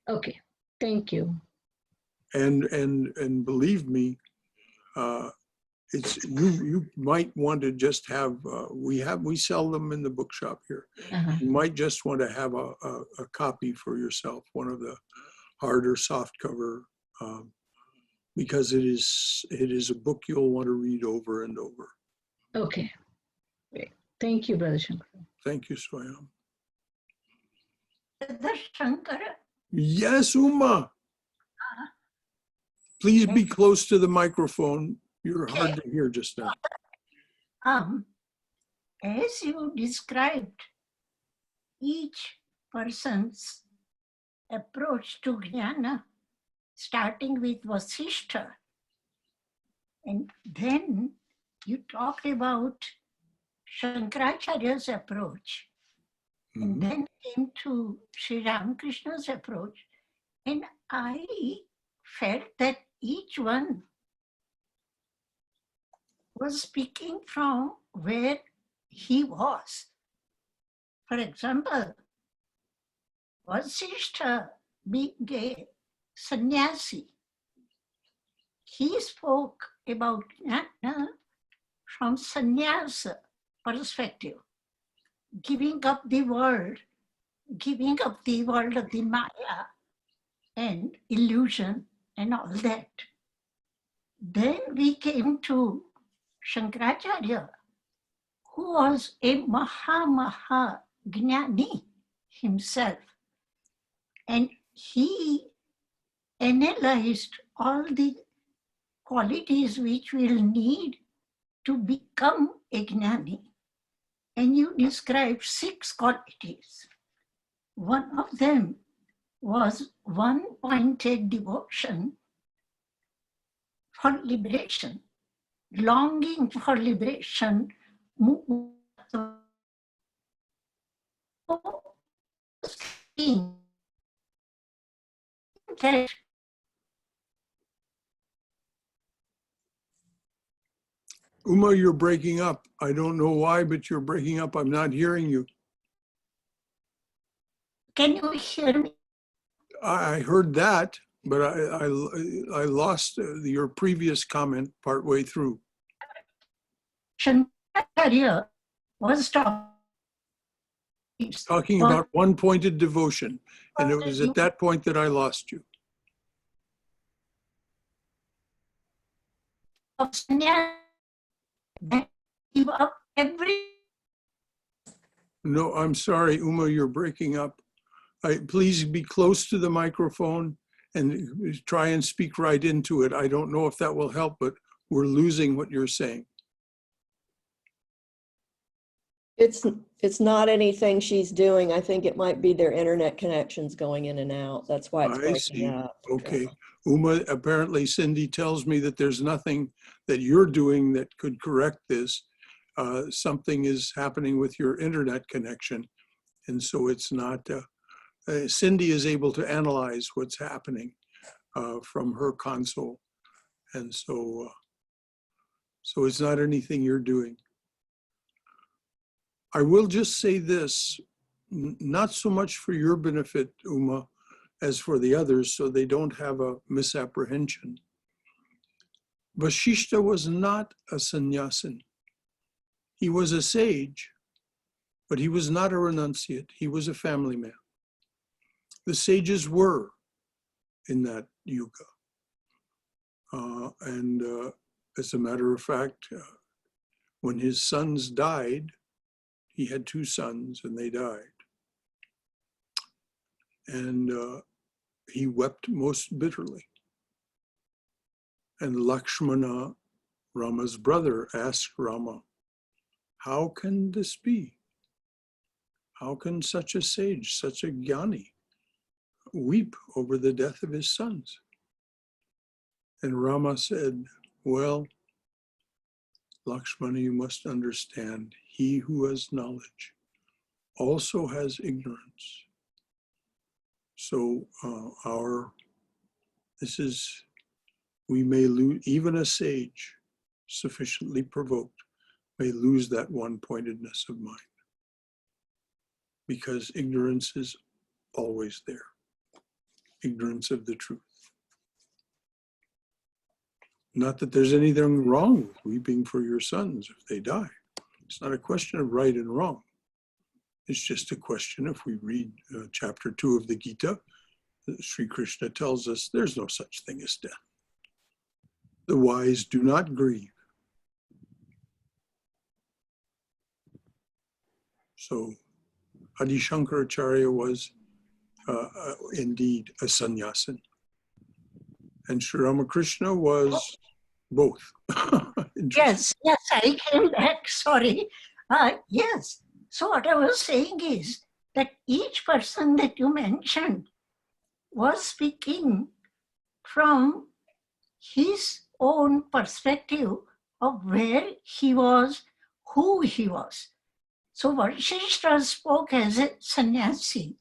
Okay. Thank you. And believe me, it's you might want to just have we sell them in the bookshop here. Uh-huh. You might just want to have a copy for yourself, one of the harder soft cover, because it is a book you'll want to read over and over. Okay. Great. Thank you, Brother Shankara. Thank you, Swayam. Brother Shankara. Yes, Uma. Please be close to the microphone. You're hard to hear just now. As you described each person's approach to Jnana, starting with Vasistha, and then you talked about Shankaracharya's approach, and then came to Sri Ramakrishna's approach, and I felt that each one was speaking from where he was. For example, Vasistha being a sannyasi, he spoke about Jnana from sannyasa perspective, giving up the world giving up the world of the Maya and illusion and all that. Then we came to Shankaracharya, who was a Maha Jnani himself. And he analyzed all the qualities which we'll need to become a Jnani. And you described 6 qualities. One of them was one-pointed devotion for liberation, longing for liberation. That Uma, you're breaking up. I don't know why, but you're breaking up. I'm not hearing you. can you hear me? I heard that, but I lost your previous comment partway through. Shankaracharya was Talking about one-pointed devotion, and it was at that point that I lost you. Give up every. No, I'm sorry, Uma, you're breaking up. Please be close to the microphone and try and speak right into it. I don't know if that will help, but we're losing what you're saying. It's not anything she's doing. I think it might be their internet connections going in and out. That's why it's breaking up. Okay. Uma, apparently Cindy tells me that there's nothing that you're doing that could correct this. Something is happening with your internet connection. And so it's not, Cindy is able to analyze what's happening from her console. And so it's not anything you're doing. I will just say this, not so much for your benefit, Uma, as for the others, so they don't have a misapprehension. Vasistha was not a sannyasin. He was a sage, but he was not a renunciate. He was a family man. The sages were in that yuga. As a matter of fact, when his sons died, he had 2 sons and they died. And he wept most bitterly. And Lakshmana, Rama's brother, asked Rama, how can this be? How can such a sage, such a jnani, weep over the death of his sons? And Rama said, well, Lakshmana, you must understand, he who has knowledge also has ignorance. So we may lose, even a sage sufficiently provoked may lose that one-pointedness of mind, because ignorance is always there, ignorance of the truth. Not that there's anything wrong with weeping for your sons if they die. It's not a question of right and wrong. It's just a question, if we read chapter 2 of the Gita, Sri Krishna tells us there's no such thing as death. The wise do not grieve. So Adi Shankaracharya was indeed a sannyasin. And Sri Ramakrishna was both. Yes, I came back, sorry. Yes, so what I was saying is that each person that you mentioned was speaking from his own perspective of where he was, who he was. So Vasistha spoke as a sannyasi,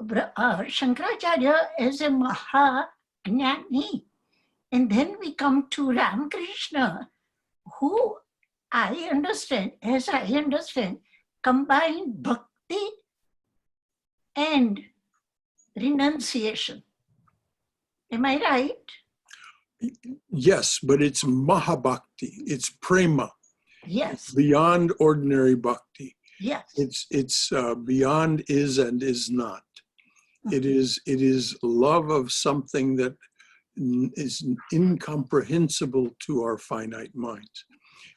Shankaracharya as a Maha Jnani. And then we come to Ramakrishna, who I understand, combined bhakti and renunciation. Am I right? Yes, but it's Mahabhakti, it's prema. Yes. Beyond ordinary bhakti. Yes. It's beyond is and is not. It is love of something that is incomprehensible to our finite minds.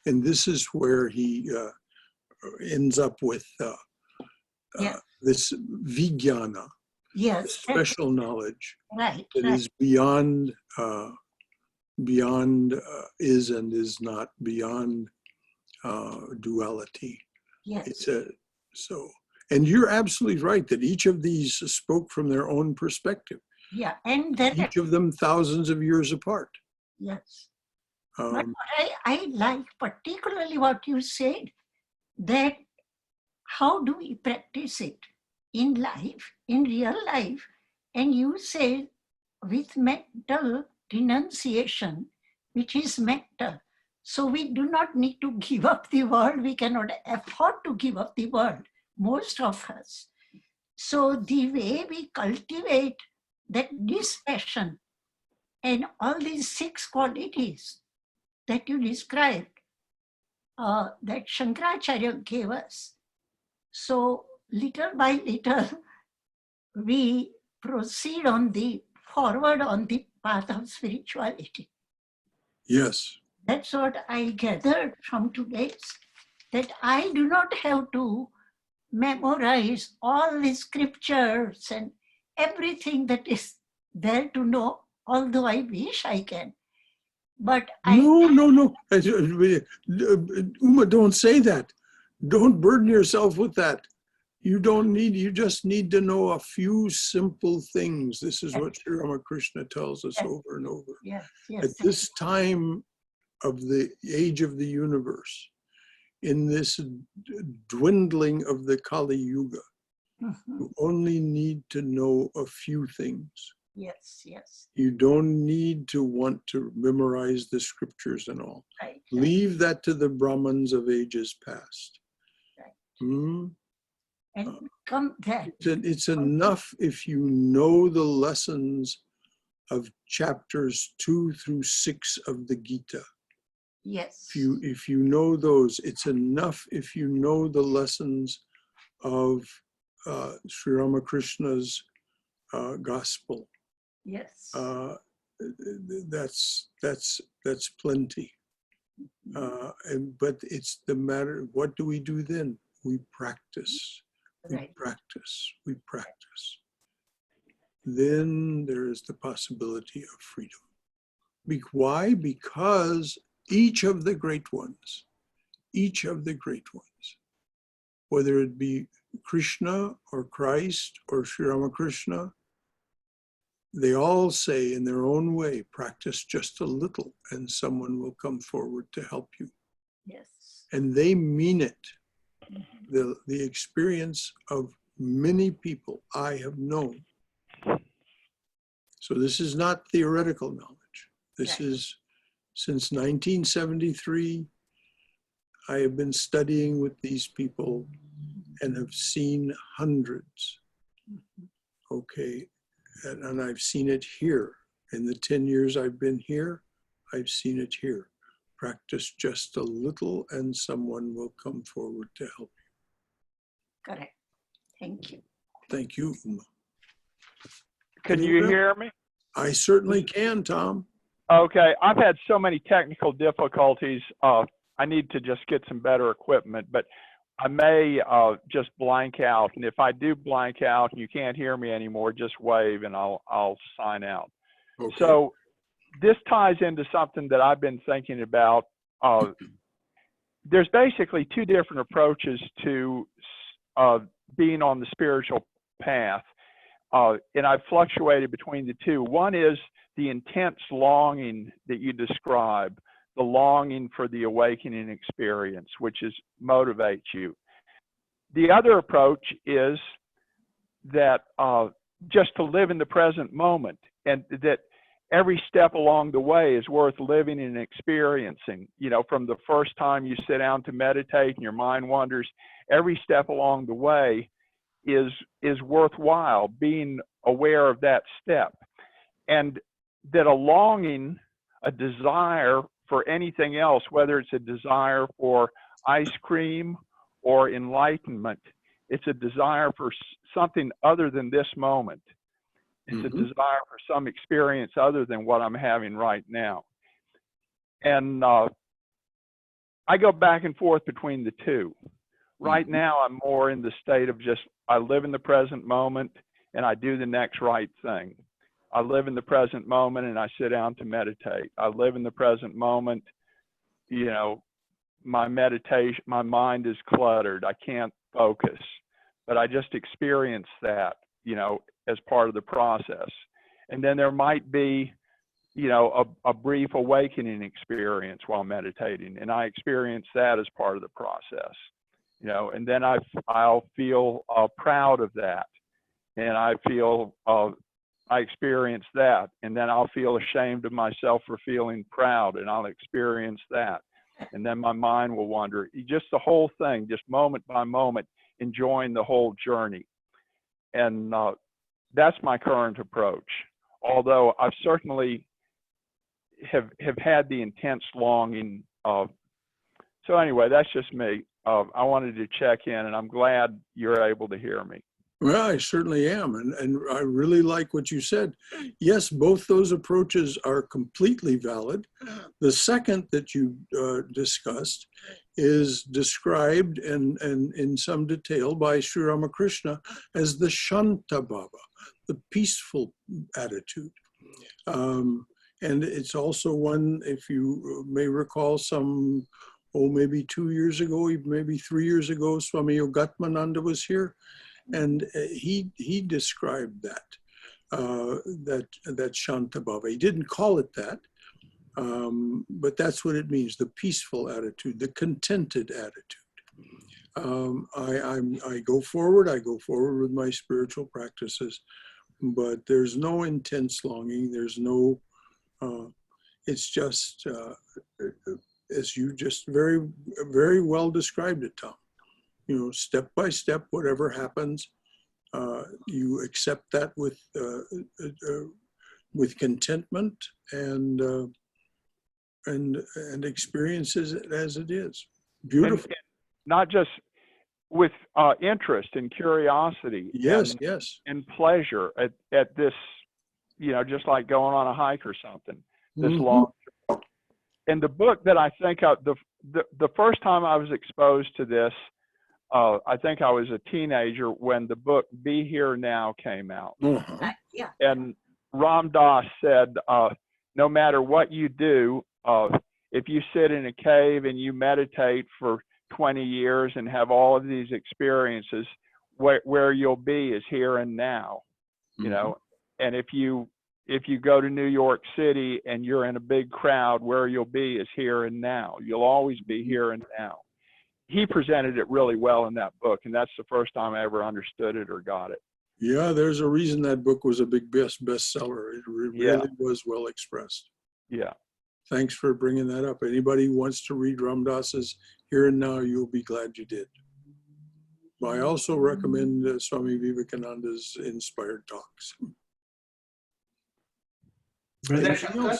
And this is where he ends up with this vijnana, Yes. special knowledge Right. that Right. is beyond is and is not, beyond duality. Yes. And you're absolutely right that each of these spoke from their own perspective. Yeah. And that. Each of them thousands of years apart. Yes. But what I like particularly what you said, that how do we practice it in life, in real life? And you say with mental renunciation, which is metta. So we do not need to give up the world. We cannot afford to give up the world, most of us. So the way we cultivate that dispassion and all these 6 qualities that you described, that Shankaracharya gave us. So little by little, we proceed forward on the path of spirituality. Yes. That's what I gathered from today's, that I do not have to memorize all the scriptures and everything that is there to know, although I wish I can. But No. Uma, don't say that. Don't burden yourself with that. You just need to know a few simple things. This is what Sri Ramakrishna tells us over and over. Yes. At this time of the age of the universe, in this dwindling of the Kali Yuga, you only need to know a few things. Yes. You don't need to want to memorize the scriptures and all. Right. Leave that to the Brahmins of ages past. Right. And come that. It's enough if you know the lessons of chapters 2 through 6 of the Gita. Yes. If you know those, it's enough if you know the lessons of Sri Ramakrishna's gospel. Yes. That's plenty. But it's the matter, what do we do then? We practice. Right. We practice. Then there is the possibility of freedom. Why? Because each of the great ones, whether it be Krishna or Christ or Sri Ramakrishna, they all say in their own way, practice just a little and someone will come forward to help you. Yes. And they mean it. The experience of many people I have known. So this is not theoretical knowledge. This is since 1973, I have been studying with these people and have seen hundreds. Okay, and I've seen it here. In the 10 years I've been here, I've seen it here. Practice just a little and someone will come forward to help you. Correct. Thank you. Thank you, Uma. Can you hear me? I certainly can, Tom. Okay, I've had so many technical difficulties. I need to just get some better equipment, but I may just blank out. And if I do blank out and you can't hear me anymore, just wave and I'll sign out. Okay. So this ties into something that I've been thinking about. There's basically 2 different approaches to being on the spiritual path. And I've fluctuated between the 2. One is the intense longing that you describe, the longing for the awakening experience, which motivates you. The other approach is that just to live in the present moment, and that every step along the way is worth living and experiencing. You know, from the first time you sit down to meditate and your mind wanders, every step along the way is worthwhile, being aware of that step. And that a longing, a desire for anything else, whether it's a desire for ice cream or enlightenment. It's a desire for something other than this moment. It's a desire for some experience other than what I'm having right now. And I go back and forth between the two. Right now, I'm more in the state of just, I live in the present moment and I do the next right thing. I live in the present moment and I sit down to meditate. I live in the present moment, you know, my meditation, my mind is cluttered. I can't focus, but I just experience that, you know, as part of the process. And then there might be, you know, a brief awakening experience while meditating, and I experience that as part of the process, you know, and then I'll feel proud of that, and I feel I experience that, and then I'll feel ashamed of myself for feeling proud, and I'll experience that, and then my mind will wander. Just the whole thing, just moment by moment, enjoying the whole journey, and that's my current approach. Although I've certainly have had the intense longing of. So anyway, that's just me. I wanted to check in, and I'm glad you're able to hear me. Well, I certainly am. And I really like what you said. Yes, both those approaches are completely valid. The second that you discussed is described in some detail by Sri Ramakrishna as the Shanta Bhava, the peaceful attitude. And it's also one, if you may recall, maybe 2 years ago, maybe 3 years ago, Swami Yogatmananda was here, and he described that Shanta Bhava. He didn't call it that, but that's what it means: the peaceful attitude, the contented attitude. I go forward with my spiritual practices, but there's no intense longing. There's no. It's just, as you just very, very well described it, Tom. You know, step by step, whatever happens, you accept that with contentment and experiences it as it is. Beautiful. And not just with interest and curiosity. Yes, and, yes. And pleasure at this, you know, just like going on a hike or something, this long. And the book that I think of, the first time I was exposed to this, I think I was a teenager when the book Be Here Now came out. Yeah. And Ram Dass said, no matter what you do, if you sit in a cave and you meditate for 20 years and have all of these experiences, where you'll be is here and now, you know. And if you go to New York City and you're in a big crowd, where you'll be is here and now. You'll always be here and now. He presented it really well in that book, and that's the first time I ever understood it or got it. Yeah, there's a reason that book was a big bestseller. It really was well expressed. Yeah. Thanks for bringing that up. Anybody who wants to read Ram Dass's Here and Now, you'll be glad you did. I also recommend Swami Vivekananda's Inspired Talks. Brother Shankar?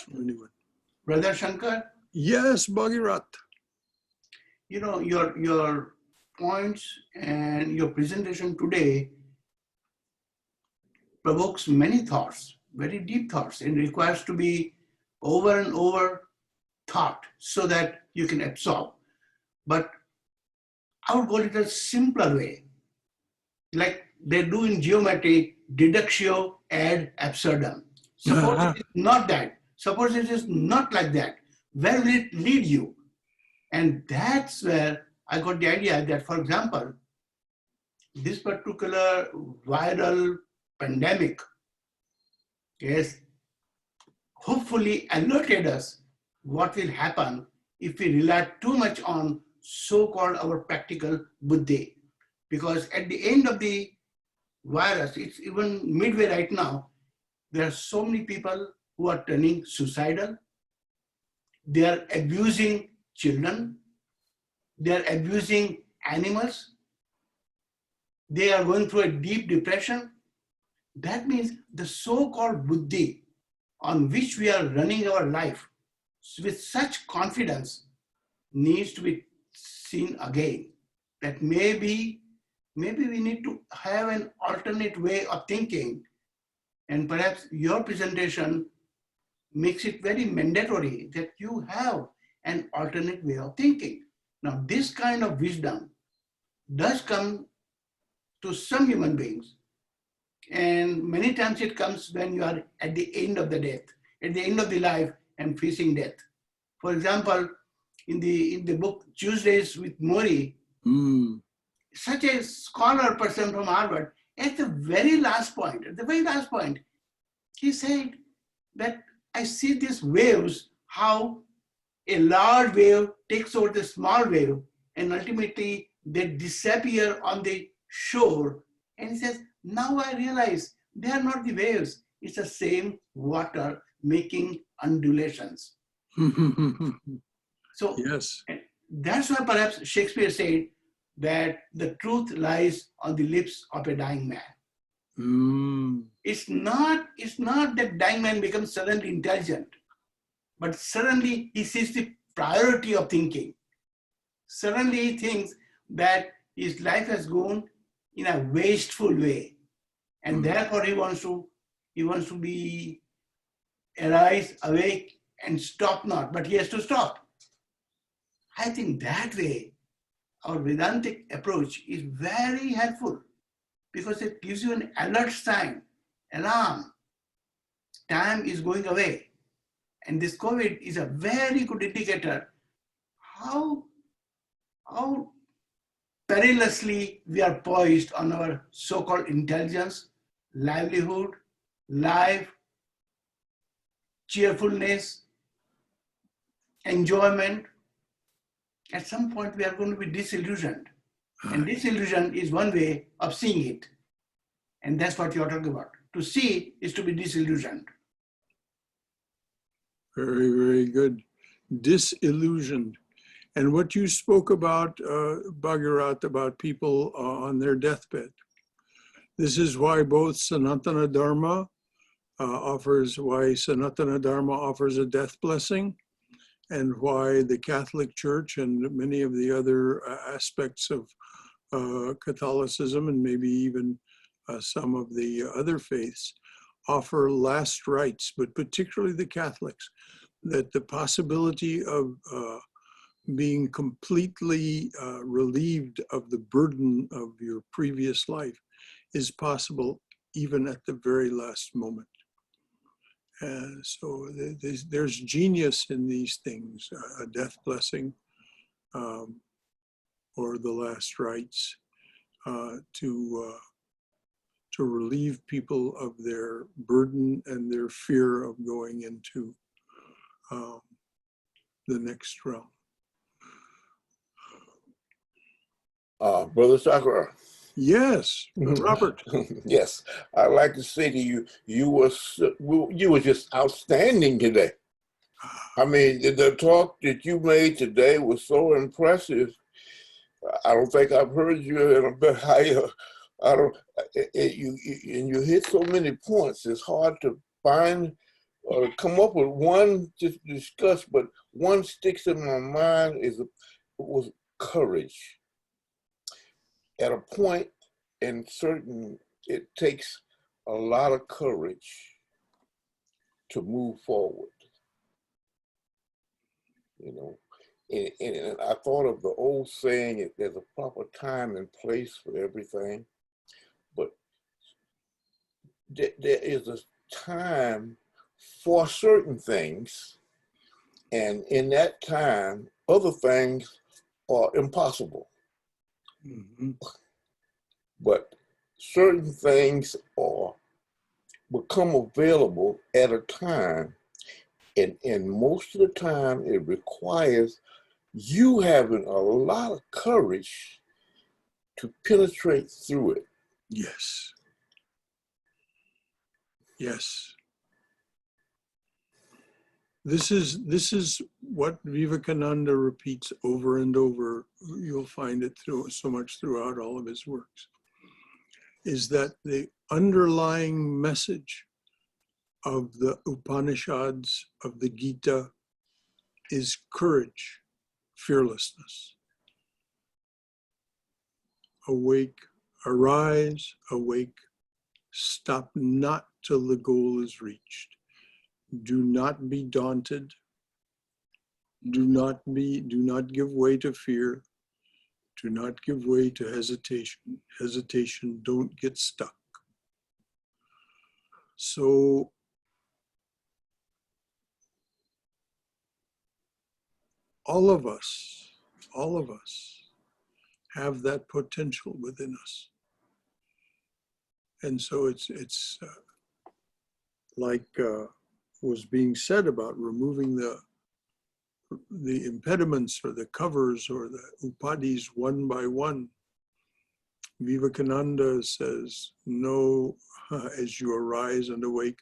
Brother Shankar? Yes, Bhagirath. You know, your points and your presentation today provokes many thoughts, very deep thoughts, and requires to be over and over thought so that you can absorb. But I would call it a simpler way, like they do in geometry, deductio ad absurdum. Suppose it is not that. Suppose it is not like that. Where will it lead you? And that's where I got the idea that, for example, this particular viral pandemic has hopefully alerted us what will happen if we rely too much on so-called our practical buddhi. Because at the end of the virus, it's even midway right now, there are so many people who are turning suicidal. They are abusing children. They are abusing animals. They are going through a deep depression. That means the so-called buddhi on which we are running our life with such confidence needs to be seen again. that maybe we need to have an alternate way of thinking, and perhaps your presentation makes it very mandatory that you have an alternate way of thinking. Now, this kind of wisdom does come to some human beings, and many times it comes when you are at the end of the death, at the end of the life and facing death. For example, in the book Tuesdays with Mori, such a scholar person from Harvard, at the very last point, he said that I see these waves, how a large wave takes over the small wave, and ultimately they disappear on the shore. And he says, now I realize they are not the waves, it's the same water making undulations. So yes, that's why perhaps Shakespeare said that the truth lies on the lips of a dying man. It's not that dying man becomes suddenly intelligent, but suddenly he sees the priority of thinking. Suddenly he thinks that his life has gone in a wasteful way, and therefore he wants to be arise, awake, and stop not, but he has to stop. I think that way our Vedantic approach is very helpful, because it gives you an alert sign, alarm. Time is going away. And this COVID is a very good indicator how perilously we are poised on our so-called intelligence, livelihood, life, cheerfulness, enjoyment. At some point we are going to be disillusioned. And disillusion is one way of seeing it. And that's what you're talking about. To see is to be disillusioned. very, very good. Disillusioned. And what you spoke about, Bhagirath, about people on their deathbed. This is why both Sanatana Dharma offers a death blessing, and why the Catholic Church and many of the other aspects of Catholicism, and maybe even some of the other faiths, offer last rites, but particularly the Catholics, that the possibility of being completely relieved of the burden of your previous life is possible even at the very last moment. And so there's genius in these things, a death blessing or the last rites to relieve people of their burden and their fear of going into the next realm. Brother Shankara. Yes, Robert. Yes, I'd like to say to you, you were just outstanding today. I mean, the talk that you made today was so impressive. I don't think I've heard you in a bit higher. You hit so many points. It's hard to find or come up with one to discuss, but one sticks in my mind was courage. At a point it takes a lot of courage to move forward. You know, and I thought of the old saying, there's a proper time and place for everything, but there is a time for certain things, and in that time, other things are impossible. But certain things become available at a time, and most of the time it requires you having a lot of courage to penetrate through it. Yes. Yes. This is what Vivekananda repeats over and over. You'll find it so much throughout all of his works, is that the underlying message of the Upanishads, of the Gita, is courage, fearlessness. awake, arise, awake, stop not till the goal is reached. Do not be daunted. Do not give way to fear. Do not give way to hesitation. Hesitation, don't get stuck. So all of us have that potential within us. And so it's like was being said about removing the impediments or the covers or the upadis one by one. Vivekananda says, no, as you arise and awake,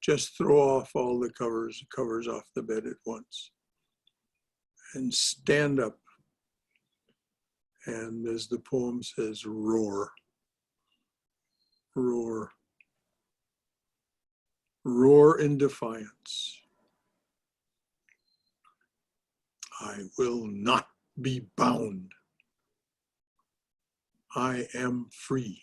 just throw off all the covers off the bed at once and stand up. And as the poem says, roar, roar, roar in defiance. I will not be bound. I am free.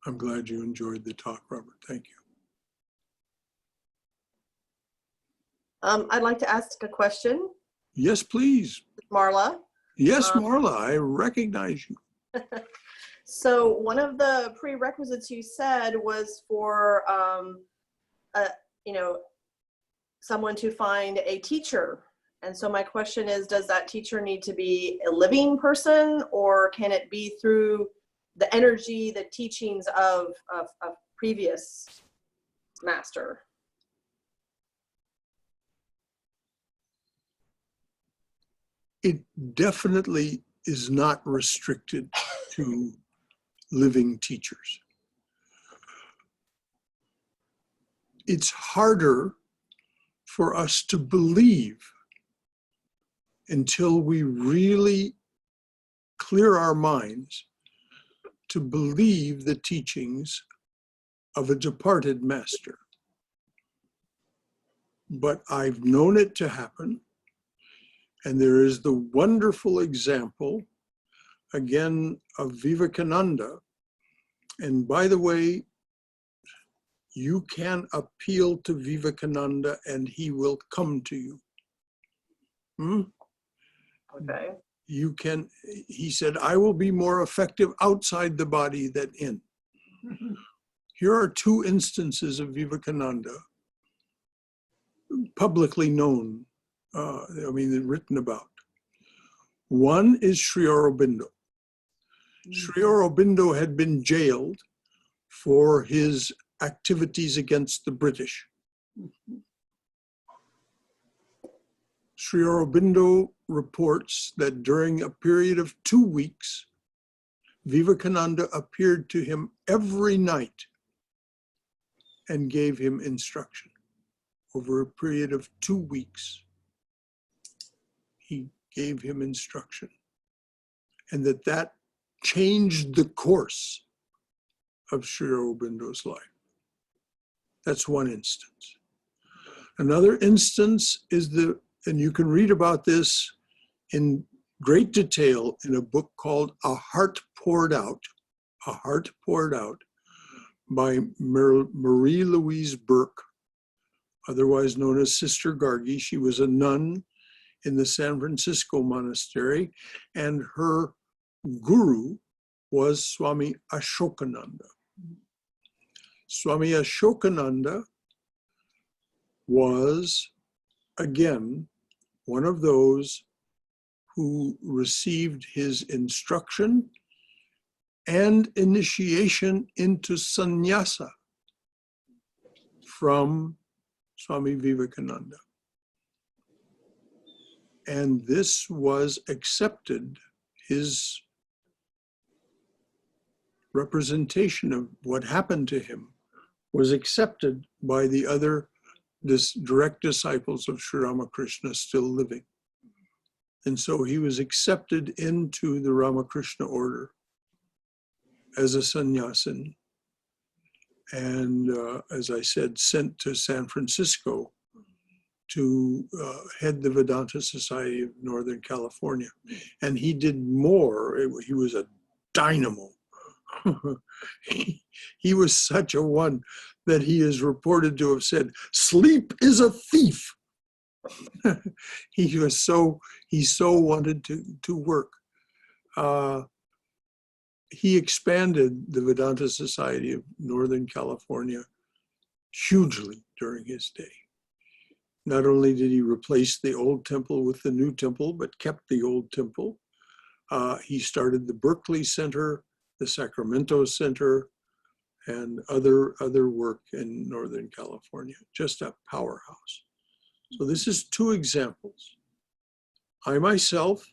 I'm glad you enjoyed the talk, Robert. Thank you. I'd like to ask a question. Yes, please. Marla. Yes, Marla, I recognize you. So one of the prerequisites you said was for, someone to find a teacher. And so my question is, does that teacher need to be a living person, or can it be through the energy, the teachings of previous master? It definitely is not restricted to living teachers. It's harder for us to believe until we really clear our minds to believe the teachings of a departed master. But I've known it to happen. And there is the wonderful example, again, of Vivekananda. And by the way, you can appeal to Vivekananda and he will come to you. Okay. You can, he said, I will be more effective outside the body than in. Here are two instances of Vivekananda, publicly known, written about. One is Sri Aurobindo. Sri Aurobindo had been jailed for his activities against the British. Sri Aurobindo reports that during a period of 2 weeks, Vivekananda appeared to him every night and gave him instruction. Over a period of 2 weeks, he gave him instruction. And that changed the course of Sri Aurobindo's life. That's one instance. Another instance is and you can read about this in great detail in a book called A Heart Poured Out, by Marie Louise Burke, otherwise known as Sister Gargi. She was a nun in the San Francisco monastery, and her guru was Swami Ashokananda. Swami Ashokananda was, again, one of those who received his instruction and initiation into sannyasa from Swami Vivekananda. And this was accepted, his representation of what happened to him was accepted by the other direct disciples of Sri Ramakrishna still living. And so he was accepted into the Ramakrishna order as a sannyasin. and as I said, sent to San Francisco to head the Vedanta Society of Northern California. And he did more. He was a dynamo. He was such a one that he is reported to have said, "Sleep is a thief." He so wanted to work. He expanded the Vedanta Society of Northern California hugely during his day. Not only did he replace the old temple with the new temple, but kept the old temple. He started the Berkeley Center, the Sacramento Center, and other work in Northern California. Just a powerhouse. So this is two examples. I myself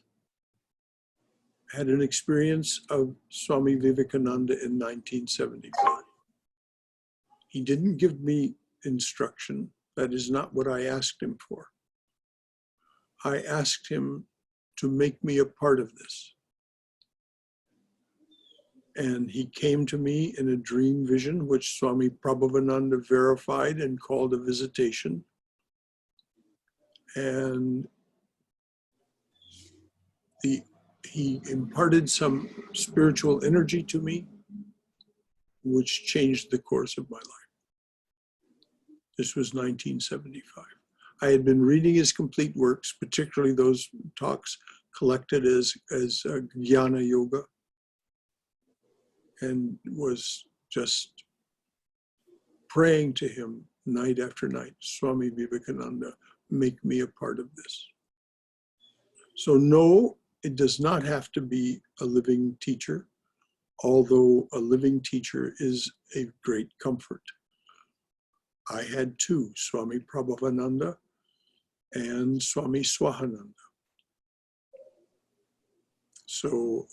had an experience of Swami Vivekananda in 1975. He didn't give me instruction. That is not what I asked him for. I asked him to make me a part of this. And he came to me in a dream vision, which Swami Prabhavananda verified and called a visitation. And he imparted some spiritual energy to me, which changed the course of my life. This was 1975. I had been reading his complete works, particularly those talks collected as Jnana Yoga, and was just praying to him night after night, Swami Vivekananda, make me a part of this. So no, it does not have to be a living teacher, although a living teacher is a great comfort. I had two, Swami Prabhavananda and Swami Swahananda. So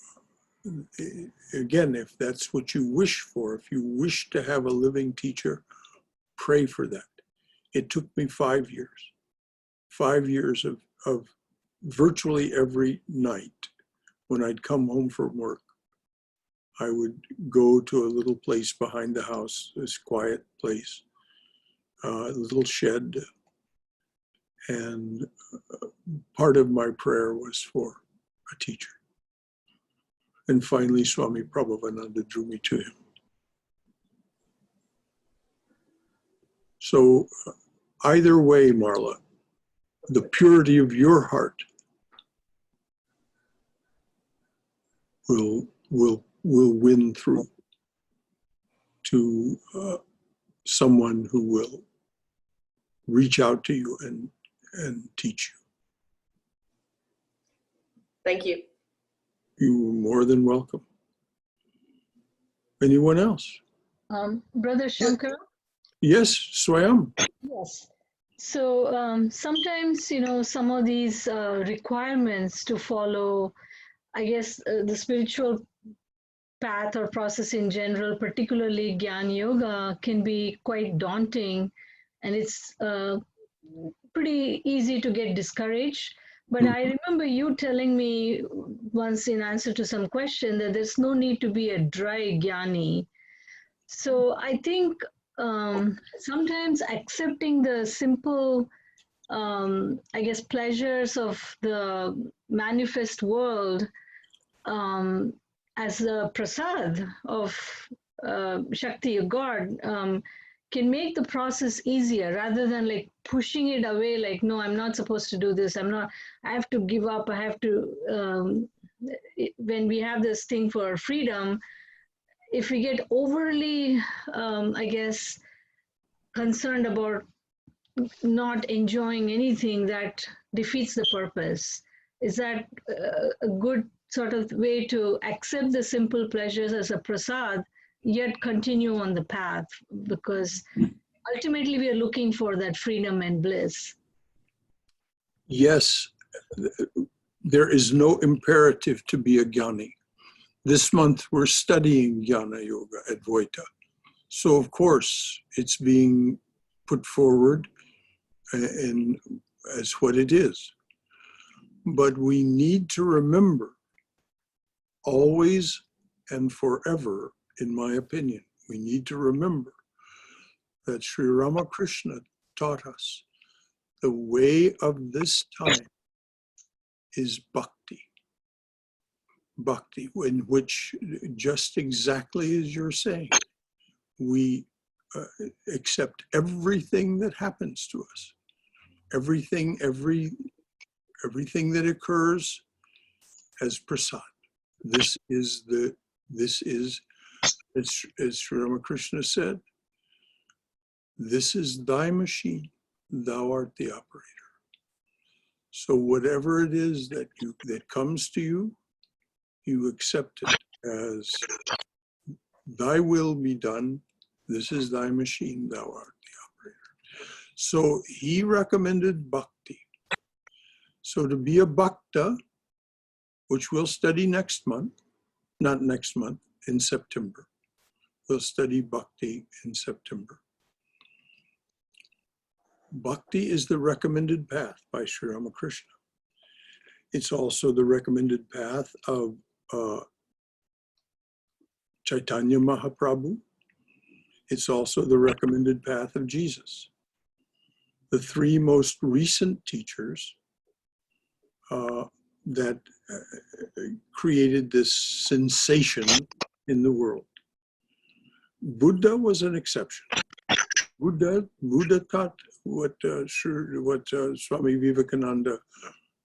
again, if that's what you wish for, if you wish to have a living teacher, pray for that. It took me 5 years. 5 years of virtually every night when I'd come home from work, I would go to a little place behind the house, this quiet place, a little shed, and part of my prayer was for a teacher. And finally, Swami Prabhavananda drew me to him. So either way, Marla, the purity of your heart will win through to someone who will reach out to you and teach you. Thank you. You're more than welcome. Anyone else? Brother Shankara? Yes, Swayam. Yes. So sometimes, some of these requirements to follow, I guess, the spiritual path or process in general, particularly Jnana Yoga, can be quite daunting, and it's pretty easy to get discouraged. But I remember you telling me once in answer to some question that there's no need to be a dry Jnani. So I think sometimes accepting the simple, I guess, pleasures of the manifest world as a prasad of Shakti, God, can make the process easier rather than like pushing it away, like, no, I'm not supposed to do this. I have to give up. I have to, when we have this thing for freedom, if we get overly, I guess, concerned about not enjoying anything, that defeats the purpose. Is that a good sort of way to accept the simple pleasures as a prasad, yet continue on the path? Because ultimately we are looking for that freedom and bliss. Yes, there is no imperative to be a Jnani. This month we're studying Jnana Yoga, Advaita. So of course it's being put forward as what it is. But we need to remember always and forever, in my opinion, we need to remember that Sri Ramakrishna taught us, the way of this time is bhakti. Bhakti, in which, just exactly as you're saying, we accept everything that happens to us. Everything that occurs as prasad. This is, as Sri Ramakrishna said, this is thy machine, thou art the operator. So whatever it is that comes to you, you accept it as thy will be done. This is thy machine, thou art the operator. So he recommended bhakti. So to be a bhakta, which we'll study next month, not next month, in September. We'll study bhakti in September. Bhakti is the recommended path by Sri Ramakrishna. It's also the recommended path of Chaitanya Mahaprabhu. It's also the recommended path of Jesus. The three most recent teachers that created this sensation in the world. Buddha was an exception. Buddha taught what Swami Vivekananda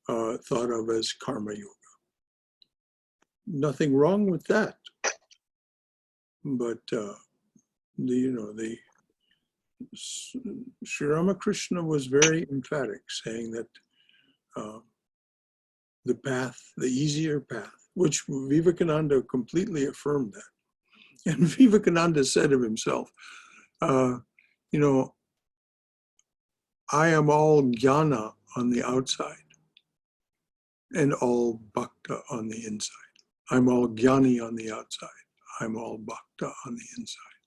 thought of as karma yoga. Nothing wrong with that. But Sri Ramakrishna was very emphatic, saying that the path, the easier path, which Vivekananda completely affirmed that. And Vivekananda said of himself, I am all jnana on the outside and all bhakta on the inside. I'm all jnani on the outside. I'm all bhakta on the inside.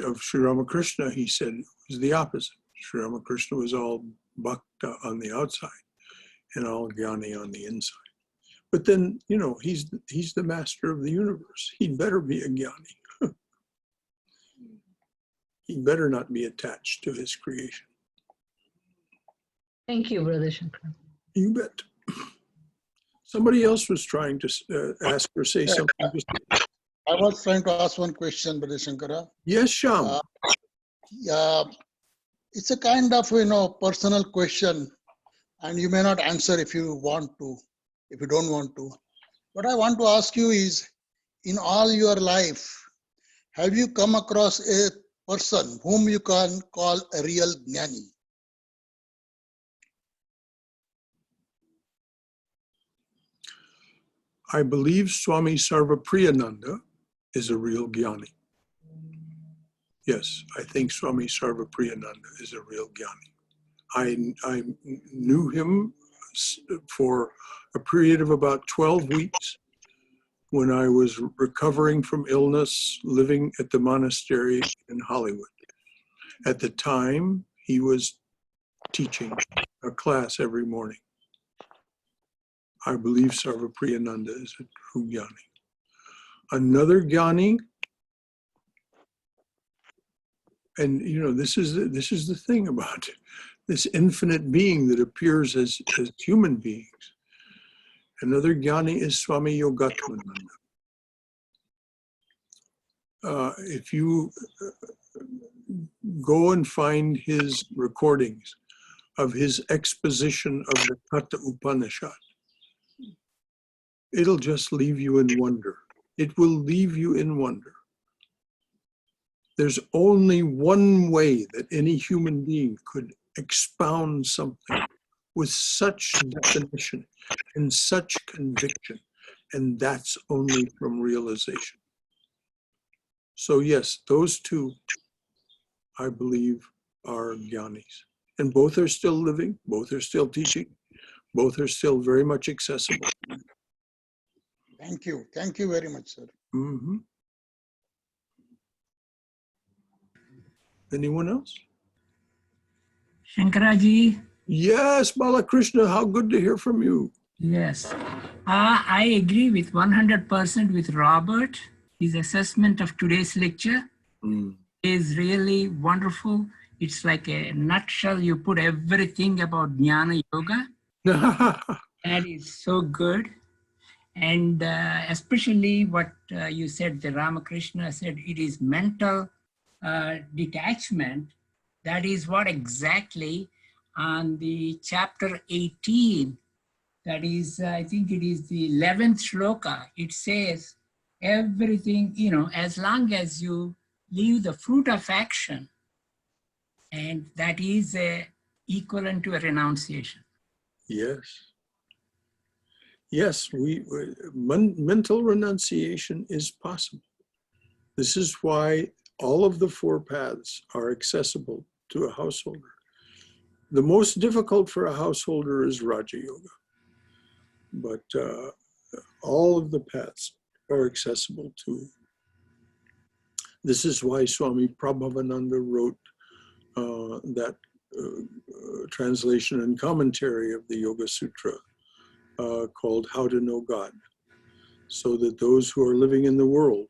Of Sri Ramakrishna, he said, it was the opposite. Sri Ramakrishna was all bhakta on the outside and all jnani on the inside. But then, he's the master of the universe. He'd better be a jnani. He better not be attached to his creation. Thank you, Brother Shankara. You bet. Somebody else was trying to ask or say something. I was trying to ask one question, Brother Shankara. Yes, Sham. It's a kind of, personal question, and you may not answer if you want to, if you don't want to. What I want to ask you is, in all your life, have you come across a person whom you can call a real Jnani? I believe Swami Sarvapriyananda is a real Jnani. Yes, I think Swami Sarvapriyananda is a real Jnani. I knew him for a period of about 12 weeks when I was recovering from illness, living at the monastery in Hollywood. At the time, he was teaching a class every morning. I believe Sarvapriyananda is a true Jnani. Another Jnani, and this is the thing about this infinite being that appears as human beings. Another Jnani is Swami Yogatmananda. If you go and find his recordings of his exposition of the Katha Upanishad, it'll just leave you in wonder. It will leave you in wonder. There's only one way that any human being could expound something with such definition and such conviction, and that's only from realization. So yes, those two, I believe, are Jnanis. And both are still living, both are still teaching, both are still very much accessible. Thank you. Thank you very much, sir. Mm-hmm. Anyone else? Shankaraji. Yes, Balakrishna, how good to hear from you. Yes. I agree with 100% with Robert, his assessment of today's lecture. is really wonderful. It's like a nutshell. You put everything about Jnana Yoga. That is so good. And especially what you said, the Ramakrishna said, it is mental detachment. That is what exactly on the chapter 18, that is, I think it is the 11th shloka, it says everything, as long as you leave the fruit of action, and that is equivalent to a renunciation. Yes. Yes, mental renunciation is possible. This is why all of the four paths are accessible to a householder. The most difficult for a householder is Raja Yoga, but all of the paths are accessible to. This is why Swami Prabhavananda wrote that translation and commentary of the Yoga Sutra called How to Know God, so that those who are living in the world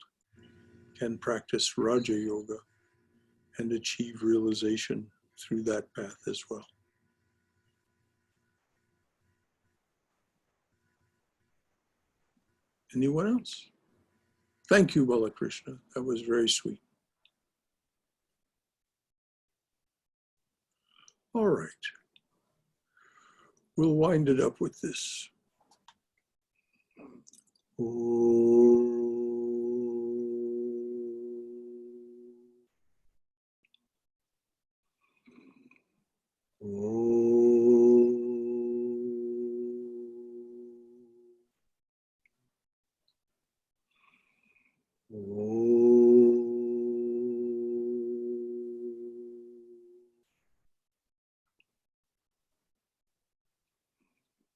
can practice Raja Yoga and achieve realization through that path as well. Anyone else? Thank you, Balakrishna. That was very sweet. All right. We'll wind it up with this.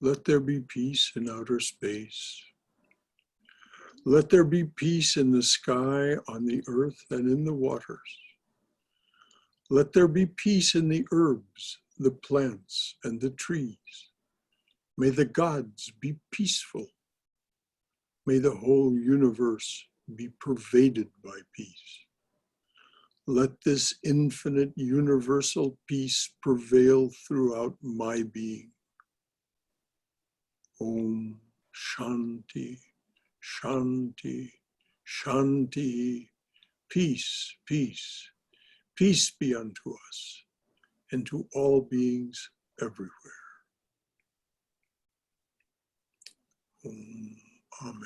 Let there be peace in outer space. Let there be peace in the sky, on the earth, and in the waters. Let there be peace in the herbs, the plants, and the trees. May the gods be peaceful. May the whole universe be pervaded by peace. Let this infinite universal peace prevail throughout my being. Om Shanti, Shanti, Shanti. Peace, peace, peace be unto us and to all beings everywhere. Amen.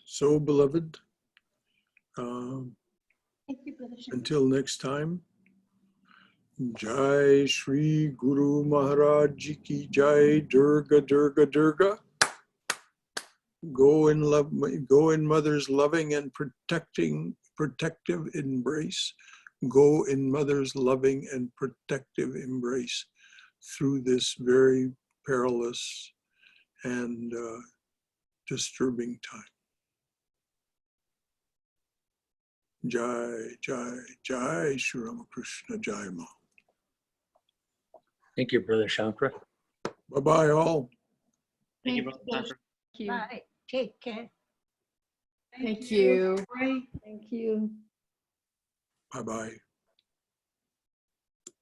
So, beloved, until next time, Jai Shri Guru Maharaj Ki Jai, Durga, Durga, Durga. Go in love, go in Mother's loving and protective embrace. Go in Mother's loving and protective embrace through this very perilous and disturbing time. Jai, Jai, Jai, Sri Ramakrishna, Jai Ma. Thank you, Brother Shankara. Bye-bye all. Thank you, Brother Shankara. Thank you. Bye. Take care. Thank you. Thank you. Bye-bye.